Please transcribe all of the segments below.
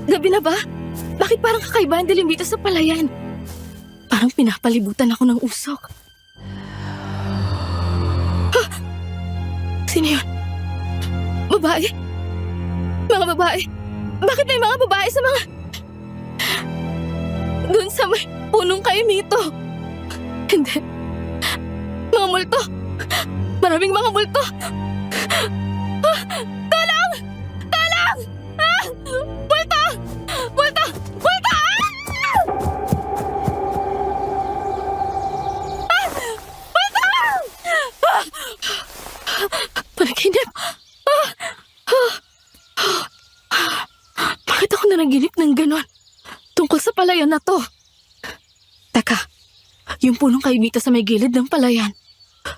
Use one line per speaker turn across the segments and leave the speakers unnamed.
Gabi na ba? Bakit parang kakaiba ang dilim dito sa palayan? Parang pinapalibutan ako ng usok. Ha? Sino yun? Babae? Mga babae? Bakit may mga babae sa mga... Doon sa may punong kaimito? Hindi. Mga multo! Maraming mga multo! Ah! Tulong! Tulong! Ah! Multo! Multo! Multo! Ah! Ah! Multo! Ah! Panaginip! Ah! Ah! Bakit ako nanaginip ng ganon? Tungkol sa palayan na to. Teka, yung punong kaimita sa may gilid ng palayan.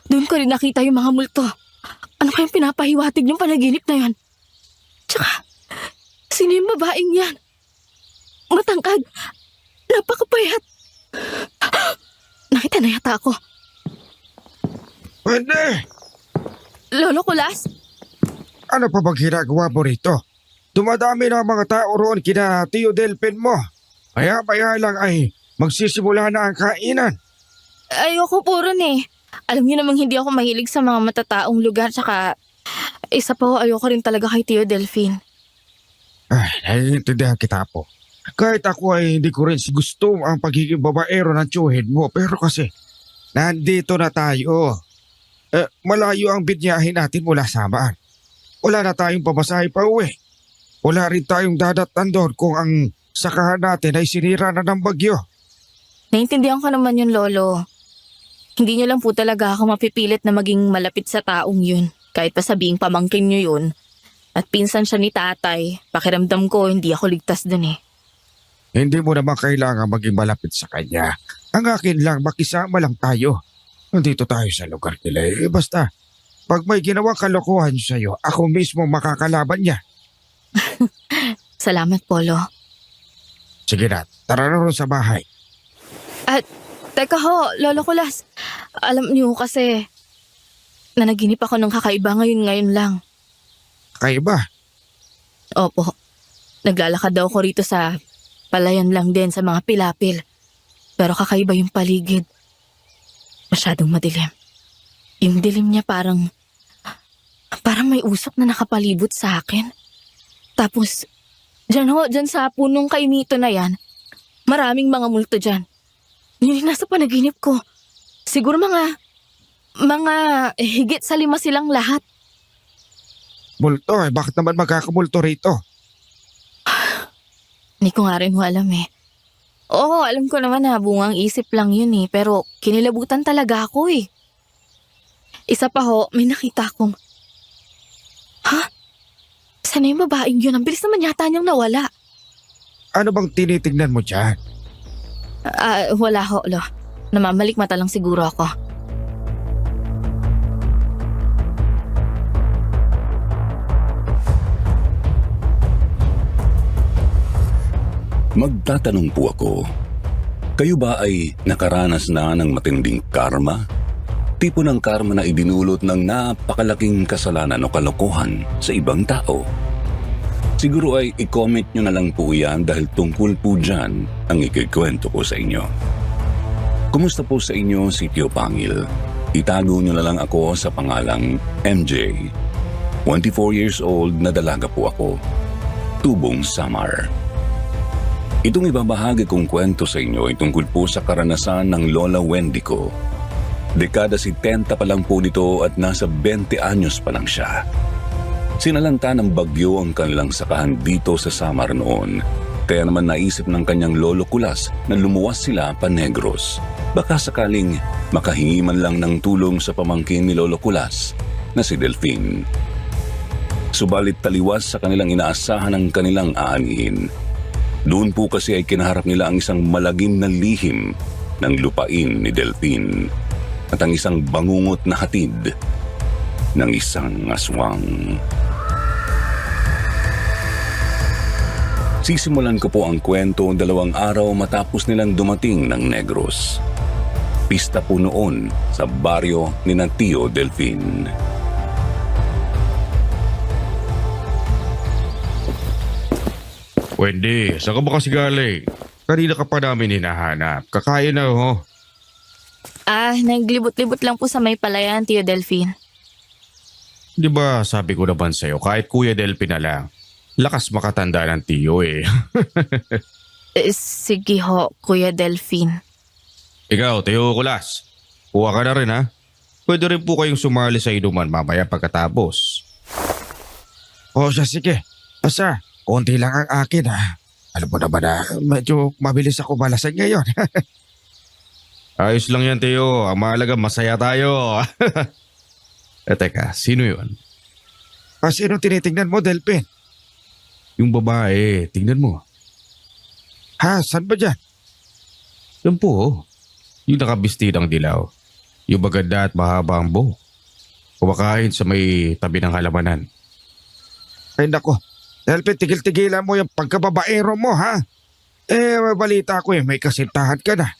Doon ko rin nakita yung mga multo. Ano kayang pinapahiwatig ng panaginip na yan? Tsaka, sino yung babaeng yan? Matangkad. Napakapayat. Nakita na yata ako.
Pwede!
Lolo Kulas?
Ano pa bang ginagawa mo rito? Dumadami na ang mga tao roon kina Tio Delphin mo. Maya-maya lang ay magsisimula na ang kainan.
Ayoko po ron eh. Alam niyo namang hindi ako mahilig sa mga matataong lugar. Tsaka, isa pa ayoko rin talaga kay Tio Delphin.
Ay, naiintindihan kita po. Kahit ako ay hindi ko rin gusto ang pagiging babaero ng tiyuhin mo. Pero kasi, nandito na tayo. Malayo ang binyahin natin mula Samaan. Wala na tayong pamasahe pa uwi. Wala rin tayong dadatnan doon kung ang sakahan natin ay sinira na ng bagyo.
Naintindihan ko naman yun, Lolo. Hindi niyo lang po talaga ako mapipilit na maging malapit sa taong yun. Kahit pa sabihing pamangkin niyo yun. At pinsan siya ni tatay, pakiramdam ko hindi ako ligtas dun eh.
Hindi mo naman kailangan maging malapit sa kanya. Ang akin lang, makisama lang tayo. Nandito tayo sa lugar nila eh. Basta, pag may ginawang kalokohan sa'yo, ako mismo makakalaban niya.
Salamat, Polo.
Sige na, tara na rin sa bahay.
At, teka ho, Lolo Kulas. Alam niyo kasi, nanaginip ako ng kakaiba ngayon lang.
Kakaiba?
Opo, naglalakad daw ako rito sa palayan lang din sa mga pilapil. Pero kakaiba yung paligid. Masyadong madilim. Yung dilim niya parang may usok na nakapalibot sa akin. Tapos, dyan sa punong kaimito na yan, maraming mga multo dyan. Yun yung nasa panaginip ko. Siguro mga higit sa 5 silang lahat.
Multo eh, bakit naman magkakamulto rito?
Hindi ko nga rin alam eh. Oo, alam ko naman na bungang isip lang yun eh, pero kinilabutan talaga ako eh. Isa pa ho, may nakita akong... Ha? Sana yung babaeng yun? Ang bilis naman yata niyang nawala.
Ano bang tinitingnan mo dyan?
Wala ho, lo. Namamalikmata lang siguro ako.
Magtatanong po ako, kayo ba ay nakaranas na ng matinding karma? Tipo ng karma na idinulot ng napakalaking kasalanan o kalokohan sa ibang tao? Siguro ay i-comment nyo na lang po yan dahil tungkol po dyan ang ikikwento ko sa inyo. Kumusta po sa inyo si Tio Pangil? Itago nyo na lang ako sa pangalang MJ. 24 years old na dalaga po ako. Tubong Samar. Itong ibabahagi kong kwento sa inyo ay tungkol po sa karanasan ng Lola Wendy ko. Dekada 70 pa lang po nito at nasa 20 anyos pa lang siya. Sinalanta ng bagyo ang kanilang sakahan dito sa Samar noon. Kaya naman naisip ng kanyang lolo Kulas na lumuwas sila pa Negros. Baka sakaling makahingi man lang ng tulong sa pamangkin ni Lolo Kulas na si Delphin. Subalit taliwas sa kanilang inaasahan ng kanilang aanihin. Doon po kasi ay kinaharap nila ang isang malagim na lihim ng lupain ni Delphin at ang isang bangungot na hatid ng isang aswang. Sisimulan ko po ang kwento 2 araw matapos nilang dumating ng Negros. Pista po noon sa baryo ni Tio Delphin.
Wendy, saan ka ba kasi galing? Kanina ka pa namin hinahanap. Kakain na ho.
Naglibot-libot lang po sa may palayan, Tio Delphine.
Di ba sabi ko naman sa'yo, kahit Kuya Delphi na lang. Lakas makatanda ng tiyo eh.
Sige ho, Kuya Delphine.
Ikaw, Teo Kulas. Kuha ka na rin ha. Pwede rin po kayong sumali sa inuman mamaya pagkatapos. O siya, sige. Basta, konti lang ang akin ha. Alam mo naman na medyo mabilis ako malasag ngayon. Ayos lang yan, Teo. Ang mahalaga masaya tayo. Teka, sino yun? Sino tinitingnan mo, Delphin? Yung babae, tingnan mo. Ha, saan ba dyan? Yan po, yung nakabistidang dilaw. Yung maganda at mahaba ang buhok. Kumakain sa may tabi ng halamanan. Ay nako, Delphin, tigil-tigilan mo yung pagkababaero mo ha. Balita ko may kasintahan ka na.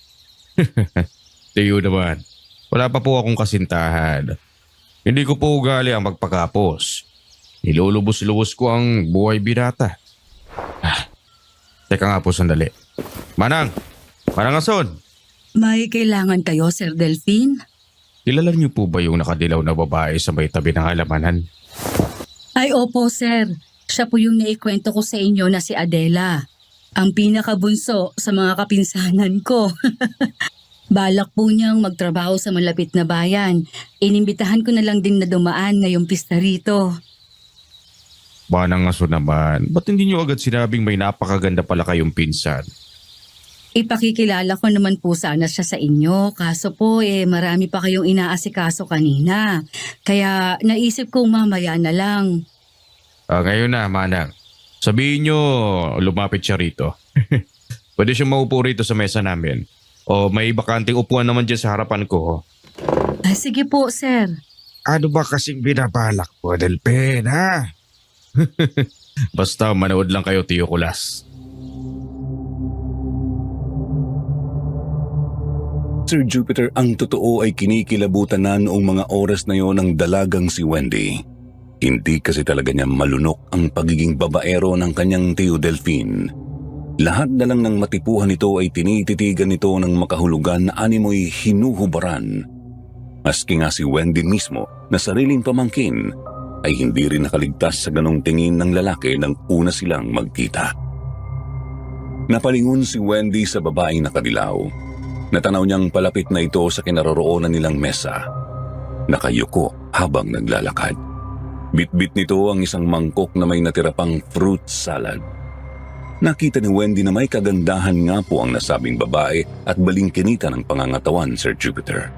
Tiyo naman, wala pa po akong kasintahan. Hindi ko po ugali ang magpakapos. Nilulubos-lubos ko ang buhay binata. Teka nga po sandali. Manang Ason,
May kailangan kayo, Sir Delphine?
kilala niyo po ba yung nakadilaw na babae sa may tabi ng halamanan?
Ay opo, Sir. Siya po yung naikwento ko sa inyo na si Adela. Ang pinakabunso sa mga kapinsanan ko. Balak po niyang magtrabaho sa malapit na bayan. Inimbitahan ko na lang din na dumaan ngayong pista rito.
Manang Ason naman, ba't hindi niyo agad sinabing may napakaganda pala kayong pinsan?
Ipakikilala ko naman po sana siya sa inyo. Kaso po marami pa kayong inaasikaso kanina. Kaya naisip kong mamaya na lang.
Ngayon na, Manang. Sabihin niyo lumapit siya rito. Pwede siyang maupo rito sa mesa namin. O may bakanting upuan naman dyan sa harapan ko.
Ay, sige po, Sir.
Ano ba kasing binabalak mo, Delphin, ha? Basta manood lang kayo, Tio Kulas.
Sir Jupiter, ang totoo ay kinikilabutan na noong mga oras na yon ng dalagang si Wendy. Hindi kasi talaga niya malunok ang pagiging babaero ng kanyang Tio Delphine. Lahat na lang ng matipuhan nito ay tinititigan nito ng makahulugan na animoy hinuhubaran. Maski nga si Wendy mismo na sariling pamangkin ay hindi rin nakaligtas sa ganong tingin ng lalaki nang una silang magkita. Napalingon si Wendy sa babaeng nakadilaw. Natanaw niyang palapit na ito sa kinaroroonan nilang mesa. Nakayuko habang naglalakad. Bit-bit nito ang isang mangkok na may natira pang fruit salad. Nakita ni Wendy na may kagandahan nga po ang nasabing babae at balingkinita ng pangangatawan, Sir Jupiter.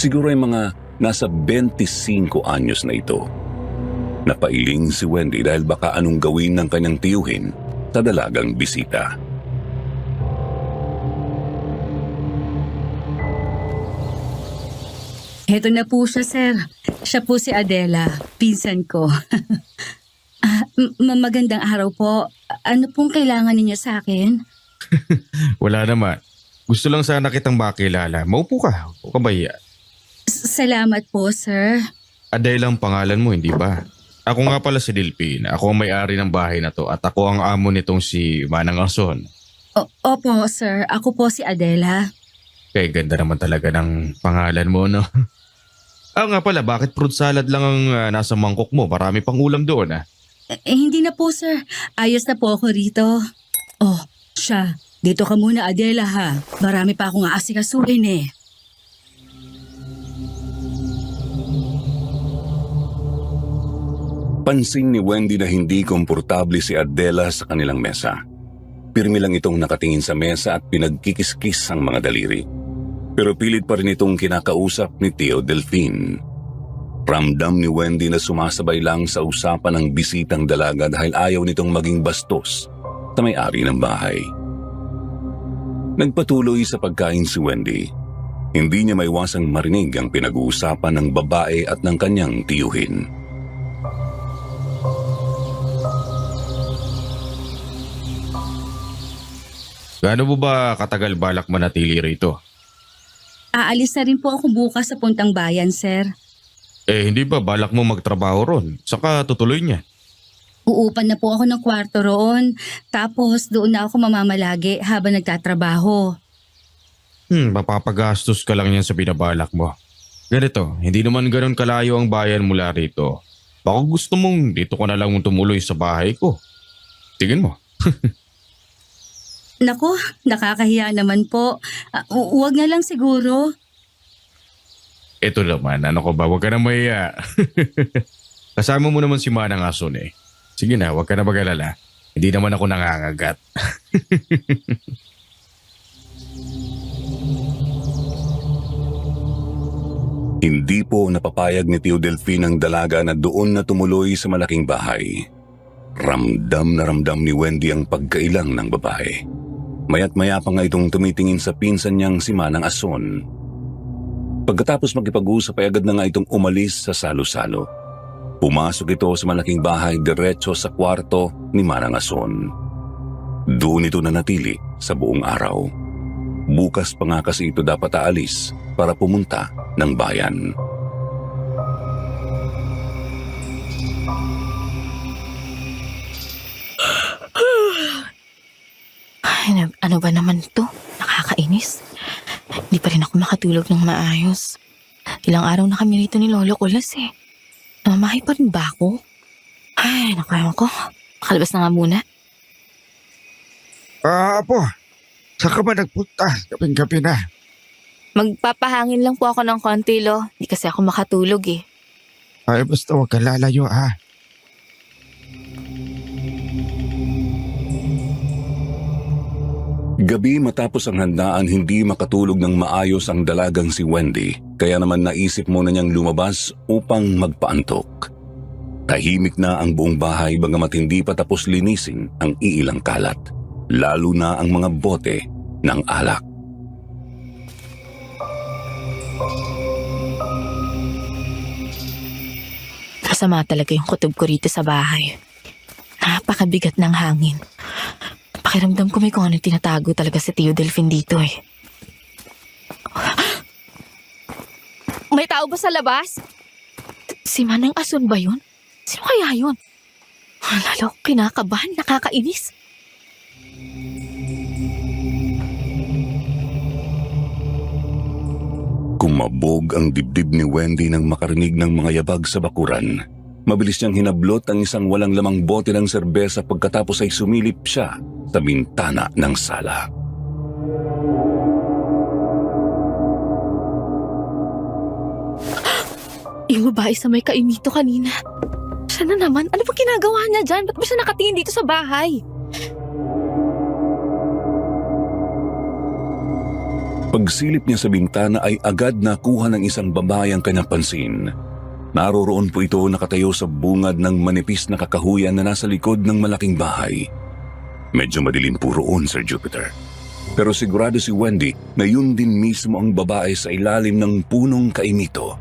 Siguro ay mga nasa 25 anyos na ito. Napailing si Wendy dahil baka anong gawin ng kanyang tiyuhin sa dalagang bisita.
Heto na po siya, Sir. Siya po si Adela, pinsan ko. Magandang araw po. Ano pong kailangan ninyo sa akin?
Wala naman. Gusto lang sana kitang makilala. Maupo ka. O kabaya.
Salamat po, Sir.
Adele ang pangalan mo, hindi ba? Ako nga pala si Delphine. Ako ang may-ari ng bahay na to at ako ang amo nitong si Manang Ason.
Opo, Sir. Ako po si Adela.
Kaya ganda naman talaga ng pangalan mo, no? Nga pala, bakit fruit salad lang ang nasa mangkok mo? Marami pang ulam doon, ah.
Hindi na po, Sir. Ayos na po ako rito. Oh, siya. Dito ka muna, Adela, ha? Marami pa akong aasikasuhin, eh.
Pansin ni Wendy na hindi komportable si Adela sa kanilang mesa. Pirmi lang itong nakatingin sa mesa at pinagkikiskis ang mga daliri. Pero pilit pa rin itong kinakausap ni Tio Delphine. Ramdam ni Wendy na sumasabay lang sa usapan ng bisitang dalaga dahil ayaw nitong maging bastos sa may-ari ng bahay. Nagpatuloy sa pagkain si Wendy. Hindi niya maiwasang marinig ang pinag-uusapan ng babae at ng kanyang tiyuhin.
Gaano mo ba katagal balak manatili rito?
Aalis na rin po ako bukas sa puntang bayan, Sir.
Hindi ba balak mo magtrabaho ron? Saka tutuloy niya.
Uupan na po ako ng kwarto roon. Tapos doon na ako mamamalagi habang nagtatrabaho.
Mapapagastos ka lang yan sa binabalak mo. Ganito, hindi naman ganun kalayo ang bayan mula rito. Baka gusto mong dito ka na lang tumuloy sa bahay ko. Tingin mo.
Naku, nakakahiya naman po. Huwag na lang siguro.
Ito naman, ano ko ba? Huwag ka na mahiya. Kasama mo naman si Manang Ason eh. Sige na, huwag ka na mag-alala. Hindi naman ako nangangagat.
Hindi po napapayag ni Tio Delfin ang dalaga na doon na tumuloy sa malaking bahay. Ramdam na ramdam ni Wendy ang pagkailang ng babae. Maya't maya pa nga itong tumitingin sa pinsan niyang si Manang Ason. Pagkatapos makipag-usap ay agad na nga itong umalis sa salo-salo. Pumasok ito sa malaking bahay diretso sa kwarto ni Manang Ason. Doon ito nanatili sa buong araw. Bukas pa nga kasi ito dapat aalis para pumunta ng bayan.
Ay, ano ba naman to? Nakakainis. Hindi pa rin ako makatulog ng maayos. Ilang araw na kami rito ni Lolo Kulas eh. Namamahay pa rin ba ako? Ay, naku ko. Makalabas na nga muna.
Apo, saan ka ba nagpunta? Gabing-gabi na.
Magpapahangin lang po ako ng konti, Lo. Hindi kasi ako makatulog eh.
Ay, basta huwag ka lalayo ha.
Gabi matapos ang handaan, hindi makatulog ng maayos ang dalagang si Wendy, kaya naman naisip muna niyang lumabas upang magpaantok. Tahimik na ang buong bahay bagamat hindi pa tapos linisin ang iilang kalat, lalo na ang mga bote ng alak.
Masama talaga yung kutob ko rito sa bahay. Napakabigat ng hangin. Pakiramdam ko may kung anong tinatago talaga si Tio Delfin dito eh. May tao ba sa labas? Si Manang Ason ba yun? Sino kaya yun? Lalo ko kinakabahan, nakakainis.
Kumabog ang dibdib ni Wendy nang makarinig ng mga yabag sa bakuran. Mabilis niyang hinablot ang isang walang lamang bote ng serbesa pagkatapos ay sumilip siya sa bintana ng sala.
Yung babae sa may kaimito kanina. Siya na naman. Ano ba ginagawa niya dyan? Ba't ba siya nakatingin dito sa bahay?
Pagsilip niya sa bintana ay agad nakuha ng isang babae ang kanyang pansin. Naroroon po ito nakatayo sa bungad ng manipis na kakahuyan na nasa likod ng malaking bahay. Medyo madilim po roon, Sir Jupiter. Pero sigurado si Wendy na yun din mismo ang babae sa ilalim ng punong kaimito.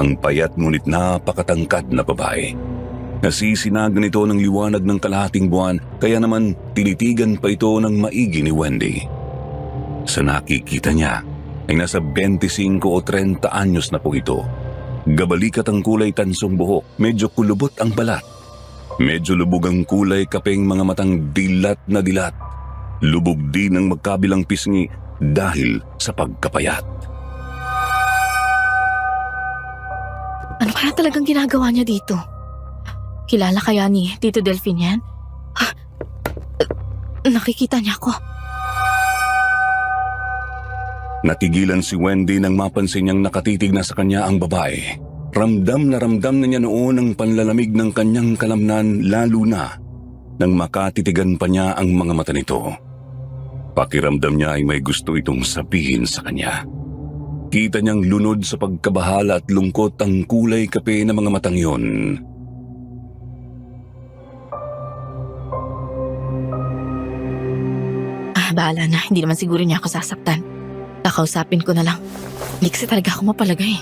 Ang payat ngunit napakatangkad na babae. Nasisinagan ito ng liwanag ng kalahating buwan, kaya naman tinitigan pa ito ng maigi ni Wendy. Sa nakikita niya ay nasa 25 o 30 anyos na po ito. Gabalikat ang kulay tansong buhok, medyo kulubot ang balat. Medyo lubog ang kulay kapeng mga matang dilat na dilat. Lubog din ang magkabilang pisngi dahil sa pagkapayat.
Ano kaya talagang ginagawa niya dito? Kilala kaya ni Tito Delfin yan? Nakikita niya ako.
Natigilan si Wendy nang mapansin niyang nakatitig na sa kanya ang babae. Ramdam na niya noon ang panlalamig ng kanyang kalamnan, lalo na nang makatitigan pa niya ang mga mata nito. Pakiramdam niya ay may gusto itong sabihin sa kanya. Kita niyang lunod sa pagkabahala at lungkot ang kulay kape ng mga matang yun.
Bahala na, hindi naman siguro niya ako sasaktan. Kakausapin ko na lang. Hindi kasi talaga ako mapalagay.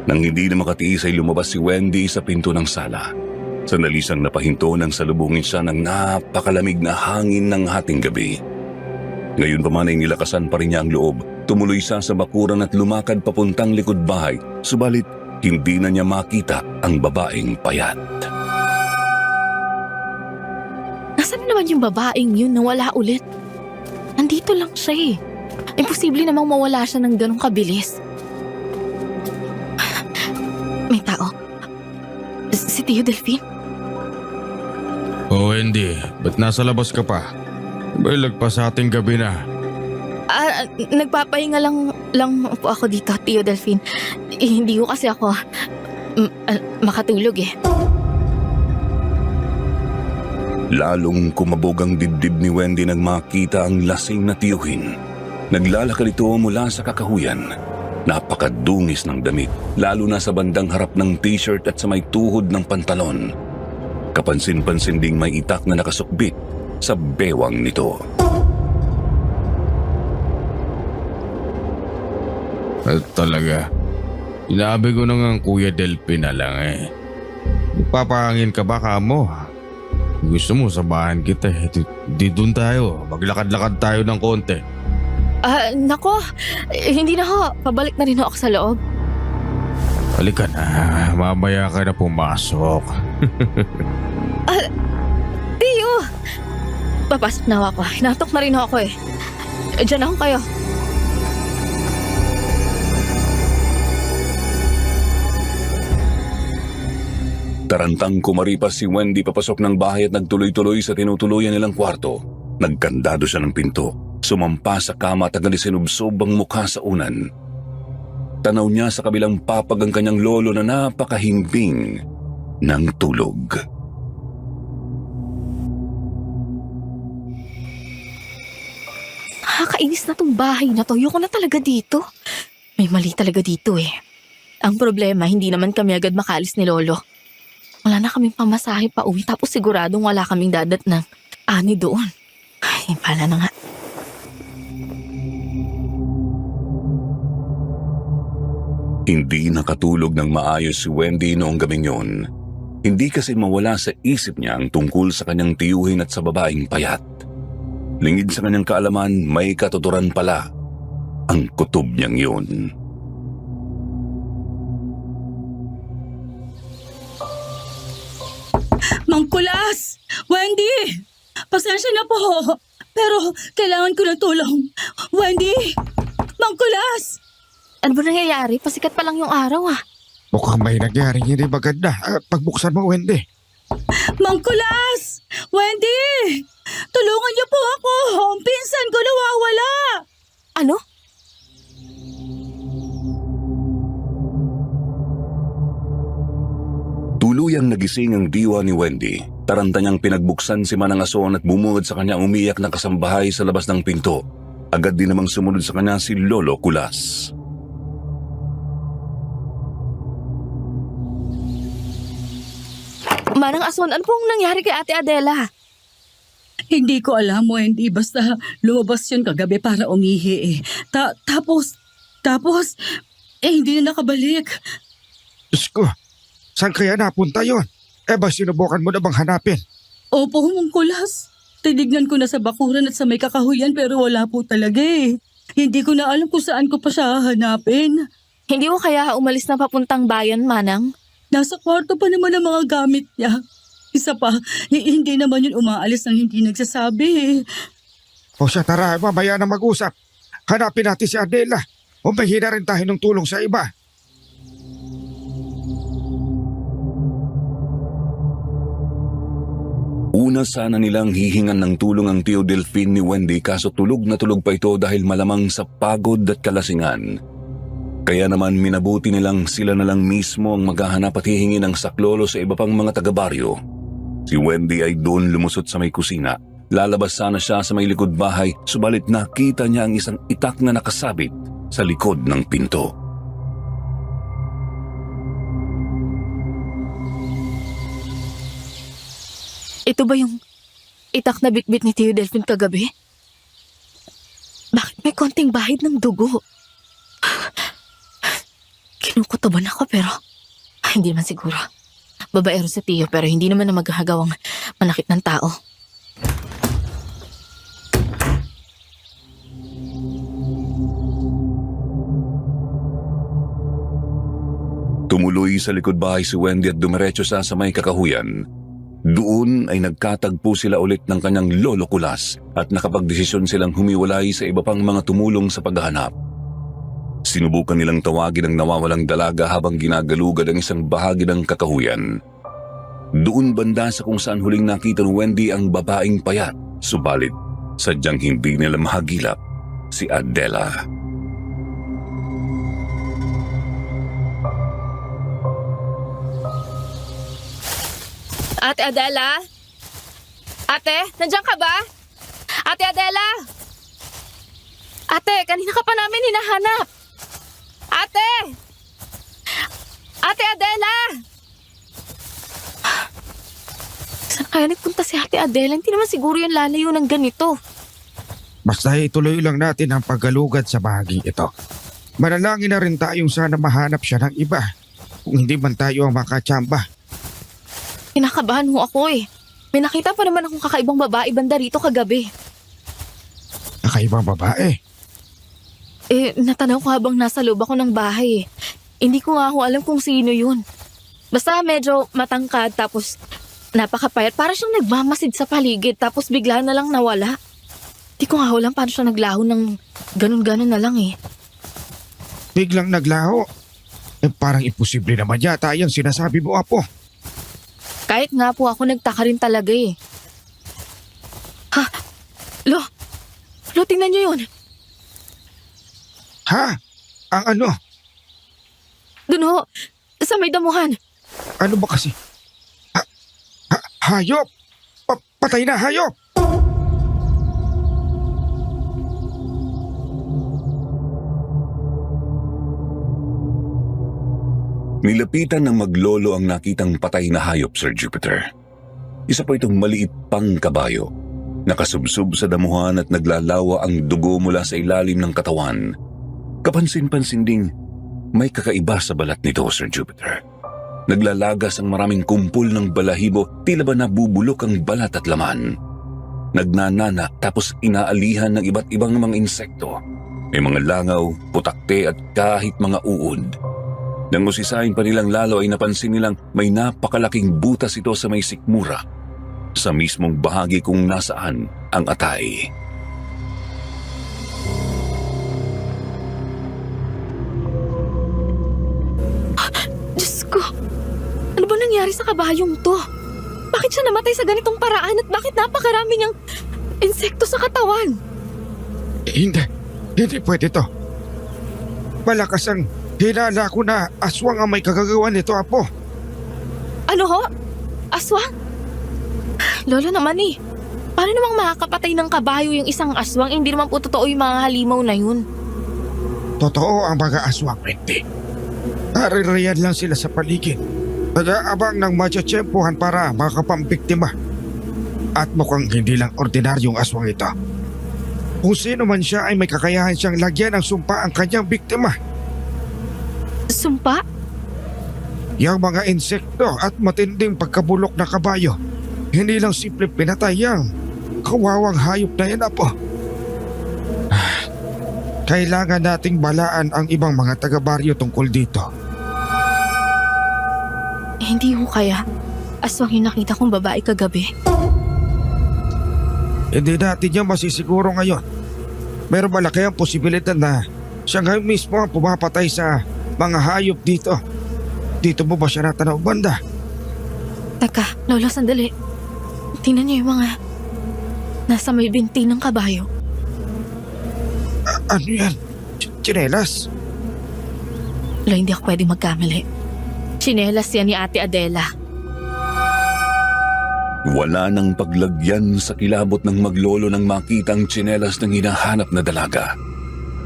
Nang hindi na makatiis ay lumabas si Wendy sa pinto ng sala. Sandali siyang napahinto nang salubungin siya ng napakalamig na hangin ng hating gabi. Ngayon pa man ay nilakasan pa rin niya ang loob. Tumuloy siya sa bakuran at lumakad papuntang likod bahay. Subalit hindi na niya makita ang babaeng payat.
Nasaan naman yung babaeng yun na wala ulit? Nandito lang siya eh. Imposible namang mawala siya ng ganong kabilis. May tao. Si Tio Delphine?
Oh, Wendy, ba't nasa labas ka pa? May lagpas sa ating gabi na.
Nagpapahinga lang po ako dito, Tio Delphine. Hindi ko kasi ako makatulog eh.
Lalong kumabog ang dibdib ni Wendy nang makita ang lasing na tiyuhin. Naglalakad ito mula sa kakahuyan. Napakadungis ng damit, lalo na sa bandang harap ng t-shirt at sa may tuhod ng pantalon. Kapansin-pansin ding may itak na nakasukbit sa bewang nito.
At talaga, inabi ko na nga ang Kuya Delphine na lang eh. Magpapahangin ka ba kamo? Gusto mo sabahan kita eh. Di dun tayo, maglakad-lakad tayo ng konti.
Nako, hindi na ho. Pabalik na rin ho ako sa loob.
Halika na, mamaya ka na pumasok.
Tio! Papasok na ho ako. Hinatok na rin ho ako eh. Diyan na ho kayo.
Tarantang kumaripas si Wendy papasok ng bahay at nagtuloy-tuloy sa tinutuluyan nilang kwarto. Nagkandado siya ng pinto. Sumampa sa kama at agad sinubsob ang mukha sa unan. Tanaw niya sa kabilang papag ang kanyang lolo na napakahimbing ng tulog.
Nakakainis na tong bahay na to. Ayoko na talaga dito. May mali talaga dito eh. Ang problema, hindi naman kami agad makaalis ni Lolo. Wala na kaming pamasahe pa uwi tapos siguradong wala kaming dadat ng ani doon. Ay, pala na nga.
Hindi nakatulog ng maayos si Wendy noong gabing yun. Hindi kasi mawala sa isip niya ang tungkol sa kanyang tiyuhin at sa babaeng payat. Lingid sa kanyang kaalaman, may katuturan pala ang kutob niyang yun.
Mang Kulas! Wendy! Pasensya na po. Pero kailangan ko ng tulong. Wendy! Mang Kulas!
Ano ba nangyayari? Pasikat pa lang yung araw ah.
Mukhang may nangyaring hindi maganda. Pagbuksan mo, Wendy.
Mang Kulas! Wendy! Tulungan niyo po ako! Ang pinsan ko nawawala!
Ano?
Tuluyang nagising ang diwa ni Wendy. Taranta niyang pinagbuksan si Manang Ason at bumungad sa kanya umiyak na kasambahay sa labas ng pinto. Agad din namang sumunod sa kanya si Lolo Kulas.
Manang Ason, ano pong nangyari kay Ate Adela?
Hindi ko alam, Wendy. Basta lumabas yun kagabi para umihi eh. Tapos, hindi na nakabalik.
Diyos ko, saan kaya napunta yon? Ba sinubukan mo na bang hanapin?
Opo, Mang Kulas. Tinignan ko na sa bakuran at sa may kakahuyan pero wala po talaga eh. Hindi ko na alam kung saan ko pa siya hahanapin.
Hindi ko kaya umalis na papuntang bayan, Manang?
Nasa kwarto pa naman ang mga gamit niya. Isa pa, hindi naman yun umaalis nang hindi nagsasabi eh.
O siya, tara, mamaya na mag-usap. Hanapin natin si Adela. O may hina rin tayo ng tulong sa iba.
Una sana nilang hihingan ng tulong ang Tio Delphine ni Wendy kaso tulog na tulog pa ito dahil malamang sa pagod at kalasingan. Kaya naman minabuti nilang sila na lang mismo ang maghahanap at hihingi ng saklolo sa iba pang mga taga-baryo. Si Wendy ay doon lumusot sa may kusina. Lalabas sana siya sa may likod bahay subalit nakita niya ang isang itak na nakasabit sa likod ng pinto.
Ito ba yung itak na bitbit ni Tio Delphine kagabi? Bakit may konting bahid ng dugo? Kinukutoban ako pero hindi naman siguro. Babaero sa Tio pero hindi naman na maghahagawang manakit ng tao.
Tumuloy sa likod bahay si Wendy at dumiretso sa may kakahuyan. Doon ay nagkatagpo sila ulit ng kanyang lolo Kulas at nakapagdesisyon silang humiwalay sa iba pang mga tumulong sa paghahanap. Sinubukan nilang tawagin ang nawawalang dalaga habang ginagalugad ang isang bahagi ng kakahuyan. Doon banda sa kung saan huling nakita ni Wendy ang babaeng payat, subalit sadyang hindi nila mahagilap si Adela.
Ate Adela? Ate, nandiyan ka ba? Ate Adela? Ate, kanina ka pa namin hinahanap. Ate! Ate Adela! Saan kaya nagpunta si Ate Adela? Hindi naman siguro yan lalayo ng ganito.
Basta ituloy lang natin ang paggalugad sa bahaging ito. Manalangin na rin tayong sana mahanap siya ng iba. Kung hindi man tayo ang makatsamba.
Kinakabahan ho ako eh. May nakita pa naman akong kakaibang babae banda rito kagabi.
Kakaibang babae.
Natanaw ko habang nasa loob ako ng bahay eh. Hindi ko nga ho alam kung sino yun. Basta medyo matangkad tapos napakapayat. Para siyang nagmamasid sa paligid tapos bigla na lang nawala. Hindi ko nga ho alam paano siya naglaho ng ganun-ganun na lang eh.
Biglang naglaho. Parang imposible naman yata yung sinasabi mo, Apo.
Kahit nga po ako nagtaka rin talaga eh. Ha? Lo, tingnan niyo yun.
Ha? Ang ano?
Dun ho, sa may damuhan.
Ano ba kasi? Hayop! Patay na, hayop!
Nilapitan ng maglolo ang nakitang patay na hayop, Sir Jupiter. Isa po itong maliit pang kabayo. Nakasubsob sa damuhan at naglalawa ang dugo mula sa ilalim ng katawan. Kapansin-pansin ding may kakaiba sa balat nito, Sir Jupiter. Naglalagas ang maraming kumpol ng balahibo, tila ba nabubulok ang balat at laman. Nagnanana tapos inaalihan ng iba't ibang mga insekto. May mga langaw, putakte at kahit mga uod. Nang usisain pa nilang lalo ay napansin nilang may napakalaking butas ito sa may sikmura, sa mismong bahagi kung nasaan ang atay.
Diyos ko, ano ba nangyari sa kabayong to? Bakit siya namatay sa ganitong paraan at bakit napakarami niyang insekto sa katawan?
Hindi pwede to. Malakas ang hinala ko na aswang ang may kagagawa nito, Apo.
Ano ho? Aswang? Lolo naman eh. Paano namang makakapatay ng kabayo yung isang aswang? Hindi naman po totoo yung mga halimaw na yun.
Totoo ang mga aswang, Wendy. Naririyan lang sila sa paligid. Nag-aabang ng matsatsyempohan para makapambiktima. At mukhang hindi lang ordinaryong aswang ito. Kung sino man siya ay may kakayahan siyang lagyan ng sumpa ang kanyang biktima.
Sumpa?
Yang mga insekto at matinding pagkabulok na kabayo, hindi lang simple pinatay yang kawawang hayop na yan, Apo. Kailangan nating balaan ang ibang mga taga-baryo tungkol dito.
Hindi ho kaya. Aswang yung nakita kong babae kagabi.
Hindi natin yan masisiguro ngayon. Meron malaki ang posibilidad na siya ngayon mismo ang pumapatay sa mga hayop dito. Dito mo ba siya natanaw, banda?
Teka, Lolo, sandali. Tingnan niyo yung mga nasa may binti ng kabayo.
Ano yan? Tsinelas?
Lo, hindi ako pwede magkamali. Tsinelas yan ni Ate Adela.
Wala nang paglagyan sa kilabot ng maglolo nang makita ang tsinelas ng hinahanap na dalaga.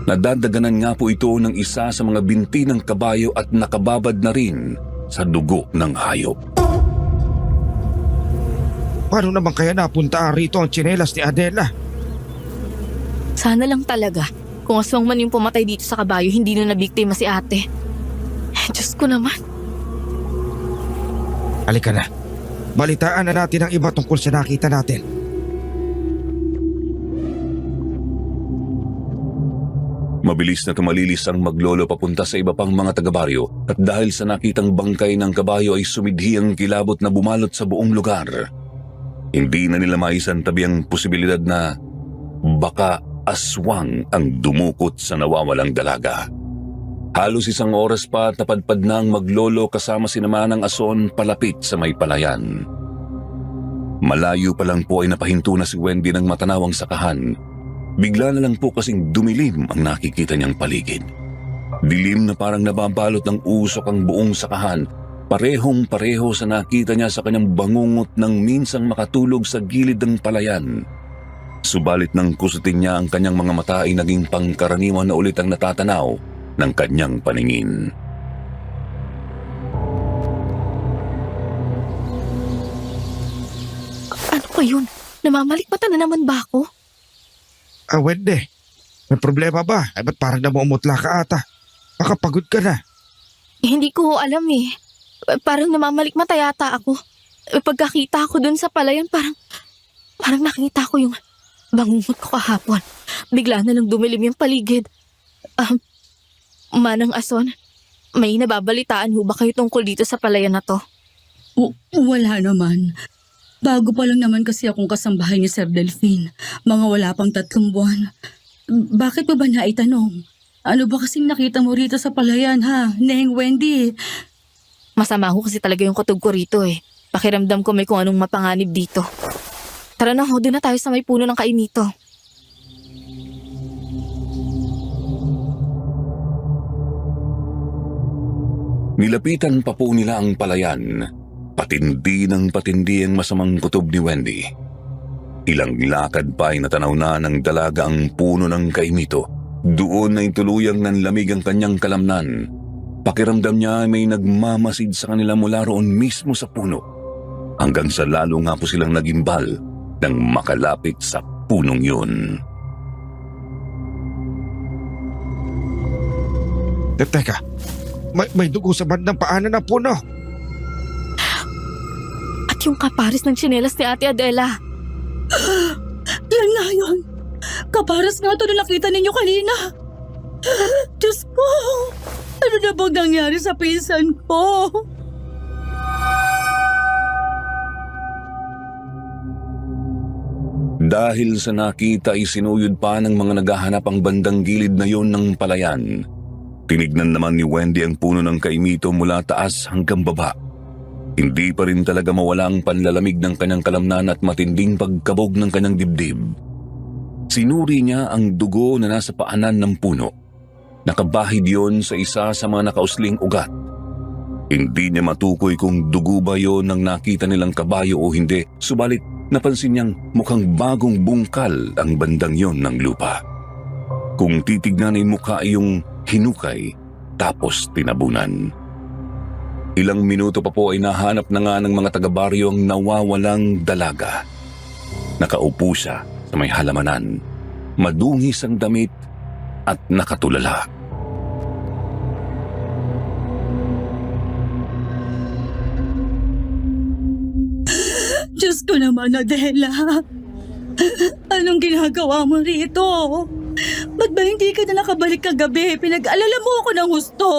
Nadadaganan nga po ito ng isa sa mga binti ng kabayo at nakababad na rin sa dugo ng hayop.
Paano naman kaya napunta rito ang tsinelas ni Adela?
Sana lang talaga. Kung aswang man yung pumatay dito sa kabayo, hindi na nabiktima si ate. Diyos ko naman.
Halika na. Balitaan na natin ang iba tungkol sa nakita natin.
Mabilis na tumalilis ang maglolo papunta sa iba pang mga taga-baryo at dahil sa nakitang bangkay ng kabayo ay sumidhi ang kilabot na bumalot sa buong lugar. Hindi na nila maisantabi ang posibilidad na baka aswang ang dumukot sa nawawalang dalaga. Halos 1 oras pa at napadpad na ang maglolo kasama si Manang Ason palapit sa may palayan. Malayo pa lang po ay napahinto na si Wendy ng matanawang sakahan. Bigla na lang po kasing dumilim ang nakikita niyang paligid. Dilim na parang nababalot ng usok ang buong sakahan. Parehong-pareho sa nakita niya sa kanyang bangungot nang minsang makatulog sa gilid ng palayan. Subalit nang kusutin niya ang kanyang mga mata ay naging pangkaraniwan na ulit ang natatanaw ng kanyang paningin.
Ano ba yun? Namamalikmata na naman ba ako?
Wendy, may problema ba? Ay ba't parang namumutla ka ata? Baka pagod ka na.
Hindi ko alam eh. Parang namamalikmata yata ako. Pagkakita ko dun sa palayan, parang nakita ko yung bangungot ko kahapon. Bigla na lang dumilim yung paligid. Manang Ason, may nababalitaan ho ba kayo tungkol dito sa palayan na to?
Wala naman. Bago pa lang naman kasi akong kasambahay ni Sir Delphine. Mga wala pang 3 buwan. Bakit mo ba naitanong? Ano ba kasing nakita mo rito sa palayan ha, Neng Wendy?
Masama ho kasi talaga yung kutog ko rito eh. Pakiramdam ko may kung anong mapanganib dito. Tara na ho, doon na tayo sa may puno ng kainito.
Nilapitan pa po nila ang palayan. Patindi ng patindi ang masamang kutob ni Wendy. Ilang lakad pa ay natanaw na ng dalaga ang puno ng kaimito. Doon ay tuluyang nanlamig ang kanyang kalamnan. Pakiramdam niya ay may nagmamasid sa kanila mula roon mismo sa puno. Hanggang sa lalo nga po silang nagimbal nang makalapit sa punong yun.
Teka, may dugo sa bandang paanan ng puno.
At yung kaparis ng tsinelas ni Ate Adela.
Yan nga yun. Kaparas nga ito na nakita ninyo kanina. Diyos ko, ano na bang nangyari sa pinsan ko?
Dahil sa nakita ay sinuyod pa ng mga naghahanap ang bandang gilid na yon ng palayan. Tinignan naman ni Wendy ang puno ng kaimito mula taas hanggang baba. Hindi pa rin talaga mawala ang panlalamig ng kanyang kalamnan at matinding pagkabog ng kanyang dibdib. Sinuri niya ang dugo na nasa paanan ng puno. Nakabahid yon sa isa sa mga nakausling ugat. Hindi niya matukoy kung dugo ba yon ng nakita nilang kabayo o hindi, subalit napansin niyang mukhang bagong bungkal ang bandang yon ng lupa. Kung titignan ay mukha ay yung hinukay tapos tinabunan. Ilang minuto pa po ay nahanap na nga ng mga taga-baryo ang nawawalang dalaga. Nakaupo siya sa may halamanan, madungis ang damit at nakatulala.
Diyos ko naman, Adela. Anong ginagawa mo rito? Ba't ba hindi ka na nakabalik kagabi? Pinag-alala mo ako ng husto.